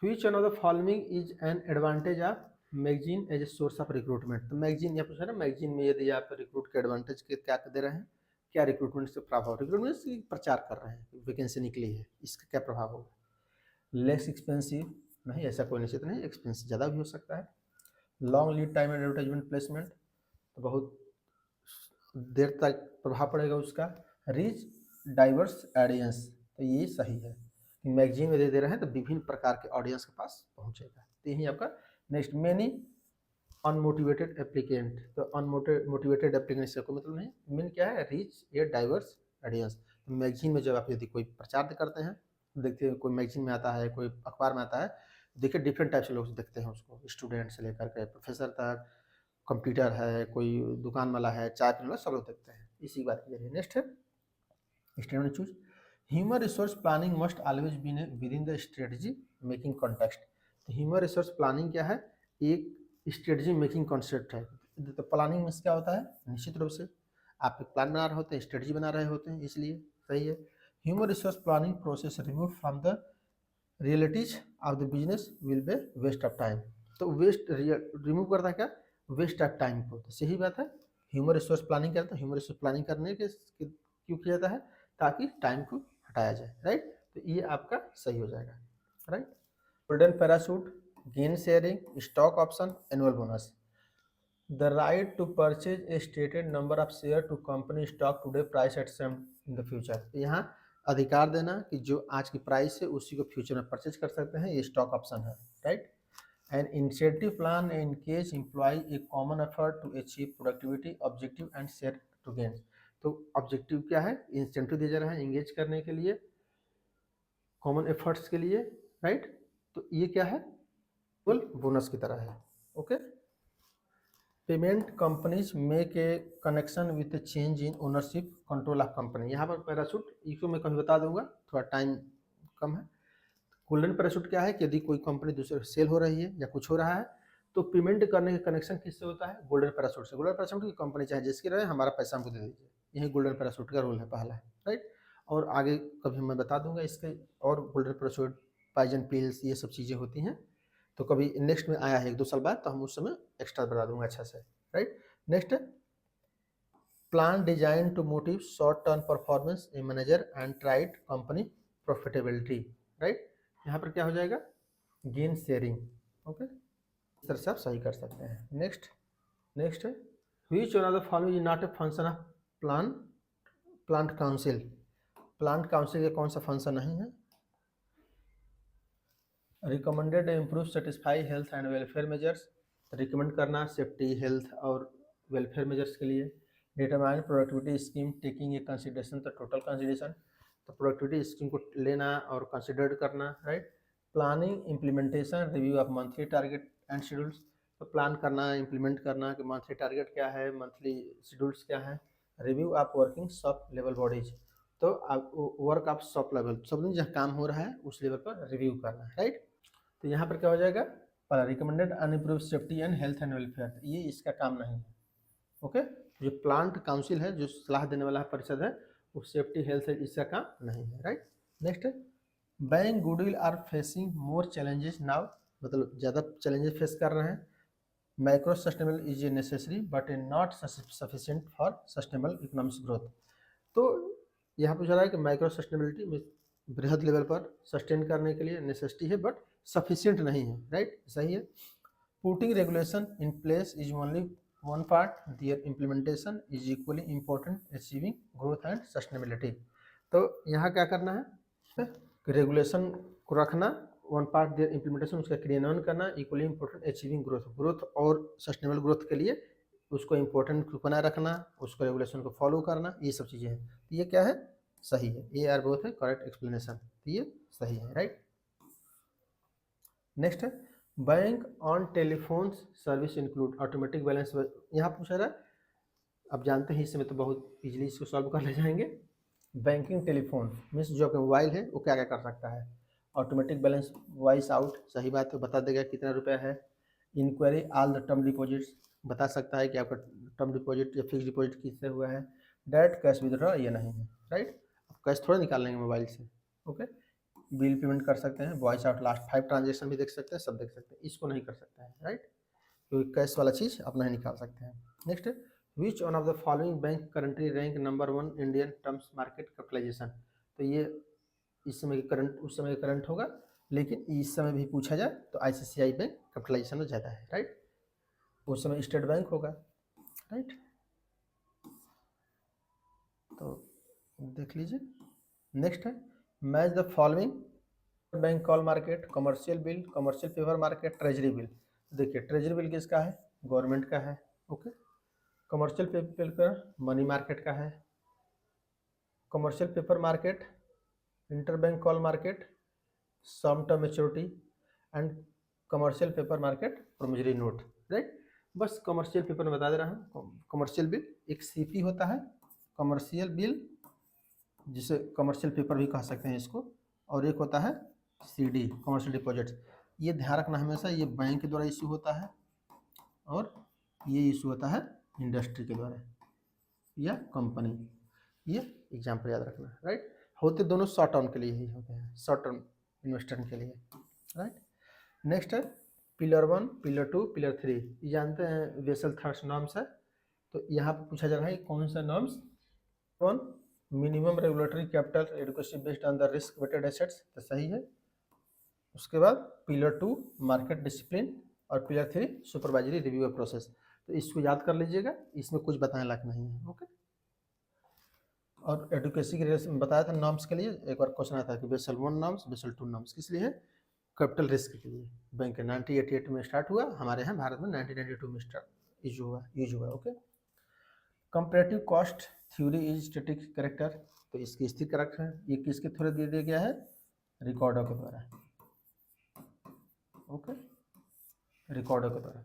which one of the following is an advantage of magazine as a source of recruitment, तो मैगजीन या पूछा ना, मैगजीन में यदि आप रिक्रूट के एडवांटेज के क्या दे रहे हैं, क्या रिक्रूटमेंट से प्रभाव, रिक्रूटमेंट से प्रचार कर रहे हैं, वैकेंसी निकली है, इसका क्या प्रभाव होगा। लेस एक्सपेंसिव, नहीं ऐसा कोई निश्चित नहीं, एक्सपेंसिव ज़्यादा भी हो सकता है। Long lead time and advertisement placement, तो बहुत देर तक प्रभाव पड़ेगा उसका। रीच डाइवर्स ऑडियंस, तो ये सही है, मैगजीन में दे रहे हैं तो विभिन्न प्रकार के ऑडियंस के पास पहुंचेगा, तो यही आपका। नेक्स्ट, मेनी अनमोटिवेटेड एप्लीकेंट, तो अनमोटिवेटेड एप्लीकेंट से कोई मतलब नहीं, मेन क्या है, रीच ए डाइवर्स ऑडियंस। तो मैगजीन में जब आप यदि कोई प्रचार करते हैं, देखते हैं कोई मैगजीन में आता है, कोई अखबार में आता है, देखिए डिफरेंट टाइप से लोग देखते हैं उसको, स्टूडेंट से लेकर के प्रोफेसर तक, कंप्यूटर है, कोई दुकान वाला है, चाय पीने वाला, सब लोग देखते हैं, इसी बात की जरिए। नेक्स्ट है, statement choose, human resource planning must always be with in the strategy making context, तो ह्यूमन रिसोर्स प्लानिंग क्या है, एक स्ट्रेटजी मेकिंग कॉन्सेप्ट है। तो प्लानिंग में क्या होता है, निश्चित रूप से आप एक प्लान बना रहे होते हैं, स्ट्रेटजी बना रहे होते हैं, इसलिए सही है। Human resource planning process remove from the realities of the business will be waste of time, तो वेस्ट रिमूव करता है क्या, वेस्ट ऑफ टाइम को, तो सही बात है। ह्यूमन रिसोर्स प्लानिंग करता है, ह्यूमन रिसोर्स प्लानिंग करने के क्यों किया जाता है, ताकि टाइम को हटाया जाए, राइट। तो ये आपका सही हो जाएगा, right. Golden parachute, gain sharing, stock option, annual bonus. The right to purchase a stated number of share to company stock today price at same in the future. यहाँ अधिकार देना कि जो आज की प्राइस है उसी को फ्यूचर में परचेज कर सकते हैं, ये स्टॉक ऑप्शन है, right. An incentive plan engage employ a common effort to achieve productivity objective and share to gain. तो ऑब्जेक्टिव क्या है, इंसेंटिव दिया जा रहा है एंगेज करने के लिए, कॉमन एफर्ट्स के लिए, राइट। तो ये क्या है, केवल बोनस की तरह है, okay. Payment companies make a connection with change in ownership control of company. यहाँ पर पैराशूट इसको मैं कभी बता दूंगा, थोड़ा टाइम कम है। गोल्डन पैराशूट क्या है कि यदि कोई कंपनी दूसरे सेल हो रही है या कुछ हो रहा है तो पेमेंट करने का कनेक्शन किससे होता है, गोल्डन पैराशूट से। गोल्डन पैराशूट की कंपनी चाहे जिसकी रहे, हमारा पैसा हमको दे दीजिए, यही गोल्डन पैराशूट का रूल है, पहला है, राइट। और आगे कभी मैं बता दूंगा इसके, और गोल्डन पैराशूट, पॉइजन पिल्स, ये सब चीज़ें होती हैं। तो कभी नेक्स्ट में आया है 1-2 साल बाद, तो हम उस समय एक्स्ट्रा बता दूंगा अच्छा से, राइट। नेक्स्ट है plan design to motive short term performance a manager and tried company profitability, right. यहाँ पर क्या हो जाएगा, गेन शेयरिंग, ओके। इस तरह से आप सही कर सकते हैं। नेक्स्ट है which one of the following is not a function of plant council. Plant council का कौन सा फंक्शन नहीं है। Recommended improve satisfy health and welfare measures, recommend करना सेफ्टी, हेल्थ और वेलफेयर मेजर्स के लिए। Determine productivity scheme taking a consideration the total consideration, तो प्रोडक्टिविटी स्कीम को लेना और कंसिडर करना, right. Planning implementation review of monthly target and schedules, तो प्लान करना, इम्प्लीमेंट करना कि मंथली टारगेट क्या है, मंथली शेड्यूल्स क्या है। Review of working shop level bodies, तो आप वर्क ऑफ शॉप लेवल, सब दिन जहाँ काम हो रहा है उस लेवल पर रिव्यू करना है, राइट। तो यहाँ पर क्या हो जाएगा, पहला recommended and improve safety and health and welfare, ये इसका काम नहीं है, ओके। जो प्लांट काउंसिल है, जो सलाह देने वाला परिषद है, वो सेफ्टी हेल्थ है, इसका काम नहीं है, राइट। नेक्स्ट है bank goodwill are facing more challenges now, मतलब ज़्यादा चैलेंजेस फेस कर रहे हैं। Micro sustainable is a necessary but a not sufficient for sustainable economics growth. तो यहाँ पूछा रहा है कि माइक्रो सस्टेनेबिलिटी में बृहद लेवल पर सस्टेन करने के लिए नेसेसिटी है बट सफिशिएंट नहीं है, राइट, सही है। Putting regulation in place is only one part, their implementation is equally important achieving growth and sustainability. तो यहाँ क्या करना है, रेगुलेशन को रखना, वन पार्ट, देयर इम्प्लीमेंटेशन, उसका क्रियान्वयन करना, इक्वली इम्पोर्टेंट अचीविंग ग्रोथ और सस्टेनेबल ग्रोथ के लिए उसको इम्पोर्टेंट बनाए रखना, उसको रेगुलेशन को फॉलो करना, ये सब चीज़ें हैं। तो ये क्या है, सही है, ये आर बोथ है करेक्ट एक्सप्लेनेशन, तो ये सही है, राइट। नेक्स्ट है bank on telephone service include automatic balance, यहाँ पूछा रहा है, अब जानते हैं इसमें तो बहुत इजीली इसको सॉल्व कर ले जाएंगे। बैंकिंग टेलीफोन मीन्स जो आपका मोबाइल है वो क्या क्या कर सकता है। ऑटोमेटिक बैलेंस वॉइस आउट, सही बात है, बता देगा कितना रुपया है। Inquiry all the term deposits, बता सकता है कि आपका टर्म डिपॉजिट या फिक्स डिपॉजिट किससे हुआ है। डायरेक्ट कैश विदड्रॉ ये नहीं है, राइट, कैश थोड़ा निकाल लेंगे मोबाइल से, ओके। बिल पेमेंट कर सकते हैं, वॉइस आउट लास्ट 5 ट्रांजेक्शन भी देख सकते हैं, सब देख सकते हैं, इसको नहीं कर सकते हैं, राइट, क्योंकि कैश वाला चीज़ आप नहीं निकाल सकते हैं। नेक्स्ट है which one of the following bank currently rank number 1 Indian terms market capitalisation. तो ये इस समय करंट, उस समय करंट होगा, लेकिन इस समय भी पूछा जाए तो आईसीआईसीआई बैंक कैपिटलाइजेशन में ज़्यादा है, राइट, उस समय स्टेट बैंक होगा, राइट। तो देख लीजिए। नेक्स्ट है match the following bank call market, commercial bill, commercial paper market, treasury bill. देखिए ट्रेजरी बिल किसका है, गवर्नमेंट का है, ओके। कमर्शियल पेपर का मनी मार्केट का है। Commercial paper market, interbank call market, short term maturity and commercial paper market promissory note, right. बस commercial paper में बता दे रहा हूँ, कमर्शियल बिल एक सीपी होता है, कमर्शियल बिल जिसे कमर्शियल पेपर भी कह सकते हैं इसको, और एक होता है सीडी कमर्शियल डिपॉजिट्स। ये ध्यान रखना हमेशा, ये बैंक के द्वारा इशू होता है और ये इशू होता है इंडस्ट्री के द्वारा या कंपनी, ये एग्जाम्पल याद रखना, राइट। होते दोनों शॉर्ट टर्म के लिए ही होते हैं, शॉर्ट टर्म इन्वेस्टर के लिए, राइट। नेक्स्ट है पिलर 1, पिलर 2, पिलर 3, ये जानते हैं वेसल थर्ड्स नॉर्म्स है। तो यहाँ पर पूछा जा रहा है कौन सा norms 1 minimum regulatory capital adequacy based on the risk weighted assets, तो सही है। उसके बाद पिलर 2 मार्केट डिसिप्लिन और पिलर 3 सुपरवाइजरी रिव्यू प्रोसेस। तो इसको याद कर लीजिएगा, इसमें कुछ बताने लायक नहीं है। ओके, और एडुकेसी के रिलेशन बताया था नॉर्म्स के लिए, एक बार क्वेश्चन आया था कि बेसल 1 नॉर्म्स बेसल 2 नॉर्म्स किस लिए है, कैपिटल रिस्क के लिए। बैंक 1988 में स्टार्ट हुआ, हमारे यहाँ भारत में 1992 में यूज हुआ। Okay, comparative cost theory is static character, तो इसकी स्थिर कैरेक्टर है। ये किसके थ्रू दे दिया गया है, रिकॉर्डर के द्वारा। ओके, रिकॉर्डर के द्वारा।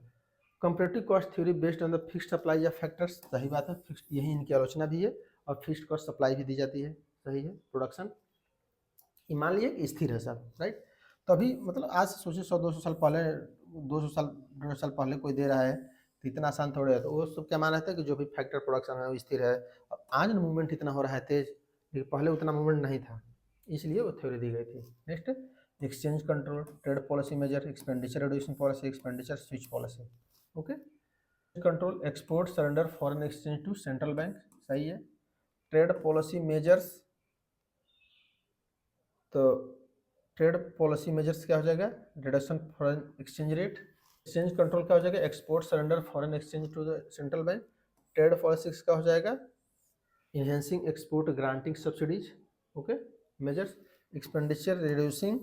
Comparative cost theory based on the fixed supply of factors, सही बात है, फिक्स्ड, यही इनकी आलोचना भी है। और फिक्स्ड कॉस्ट सप्लाई भी दी जाती है, सही है। प्रोडक्शन मान लिए स्थिर है सब, राइट। तभी मतलब आज से सोचिए 100-200 साल पहले, 200 साल 150 साल पहले कोई दे रहा है तो इतना आसान थोड़े है। तो वो सब क्या माना है कि जो भी फैक्टर प्रोडक्शन है वो स्थिर है। अब आज मूवमेंट इतना हो रहा है तेज, लेकिन पहले उतना मूवमेंट नहीं था, इसलिए वो थ्योरी दी गई थी। Next, exchange control, trade policy measure, expenditure reducing policy, expenditure switch policy. Okay, control, export surrender foreign exchange to central bank, सही है। ट्रेड पॉलिसी मेजर्स, तो ट्रेड पॉलिसी मेजर्स क्या हो जाएगा, reduction foreign exchange rate. Exchange control क्या हो जाएगा, export surrender foreign exchange to the central bank. Trade policy का हो जाएगा, enhancing export granting subsidies. Okay, measures, expenditure reducing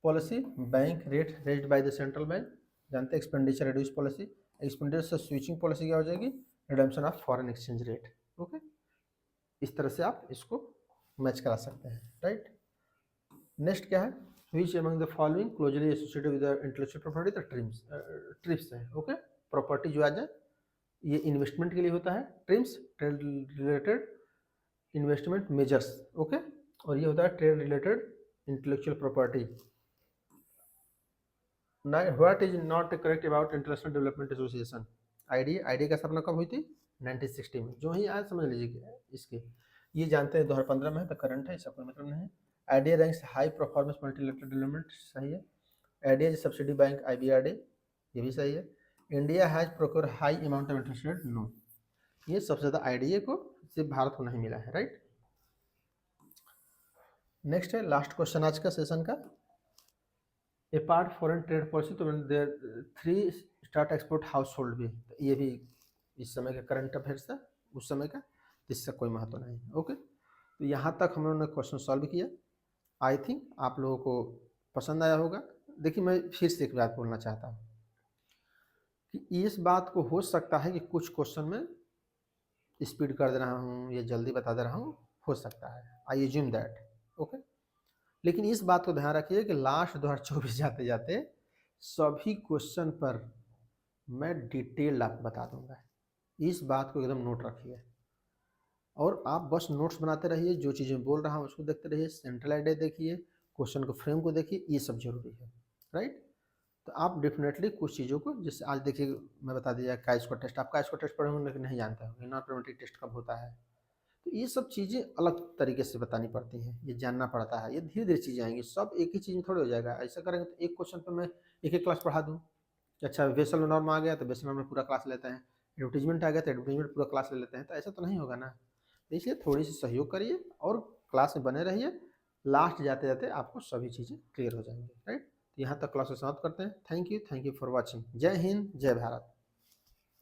policy, bank rate raised by the central bank, जानते हैं expenditure reduce policy. Expenditure switching policy क्या हो जाएगी, redemption of foreign exchange rate. Okay, इस तरह से आप इसको मैच करा सकते हैं, राइट। नेक्स्ट क्या है, which among the following closely associated with the intellectual property, the trips है। ओके, प्रॉपर्टी जो आ जाए ये इन्वेस्टमेंट के लिए होता है, TRIMS trade related investment measures. Okay, और ये होता है trade related intellectual property. What is not correct about international development association, ID का स्थापना कब हुई थी, 1960 में। जो ही आज समझ लीजिए इसके, ये जानते हैं 2015 में है, तो करंट है, इसका कोई मतलब नहीं है। Idea ranks high performance multilateral development, सही है। Idea is subsidy bank IBRD, ये भी सही है। India has procure high amount of interest rate, no, ये सबसे ज़्यादा आईडीए को सिर्फ भारत को नहीं मिला है, राइट। नेक्स्ट है लास्ट क्वेश्चन आज का सेशन का, ए पार्ट फॉरेन ट्रेड पॉलिसी, तो देर 3 स्टार्ट एक्सपोर्ट हाउस होल्ड भी, ये भी इस समय का करंट अफेयर्स था, उस समय का, इससे कोई महत्व नहीं है। ओके, तो यहाँ तक हम लोगों ने क्वेश्चन सॉल्व किया। आई थिंक आप लोगों को पसंद आया होगा। देखिए मैं फिर से एक बात बोलना चाहता हूँ कि इस बात को हो सकता है कि कुछ क्वेश्चन में स्पीड कर दे रहा हूँ या जल्दी बता दे रहा हूँ, हो सकता है, आई एज्यूम दैट। ओके, लेकिन इस बात को ध्यान रखिए कि लास्ट 2024 जाते जाते सभी क्वेश्चन पर मैं डिटेल्ड आपको बता दूंगा, इस बात को एकदम नोट रखिए। और आप बस नोट्स बनाते रहिए, जो चीज़ें बोल रहा हूँ उसको देखते रहिए, सेंट्रल आइडिया देखिए, क्वेश्चन को फ्रेम को देखिए, ये सब जरूरी है, राइट। तो आप डेफिनेटली कुछ चीज़ों को, जैसे आज देखिए मैं बता दिया का स्क्वायर टेस्ट, आप का स्क्वायर टेस्ट पढ़े होंगे लेकिन नहीं जानते होंगे नॉन प्रोमेट्रिक टेस्ट कब होता है। तो ये सब चीज़ें अलग तरीके से बतानी पड़ती हैं, ये जानना पड़ता है, ये धीरे धीरे चीज़ें आएंगी, सब एक ही चीज़ में थोड़ी हो जाएगा। ऐसा करेंगे तो एक क्वेश्चन पर मैं एक क्लास पढ़ा दूँ कि अच्छा बेसल नॉर्म आ गया तो बेसल नॉर्म में पूरा क्लास लेते हैं, एडवर्टीजमेंट आ गया तो एडवर्टीजमेंट पूरा क्लास ले लेते हैं, तो ऐसा तो नहीं होगा ना। तो इसलिए थोड़ी सी सहयोग करिए और क्लास में बने रहिए, लास्ट जाते जाते आपको सभी चीज़ें क्लियर हो जाएंगी, राइट। यहाँ तक क्लास को समाप्त करते हैं। Thank you for watching. जय हिंद, जय भारत।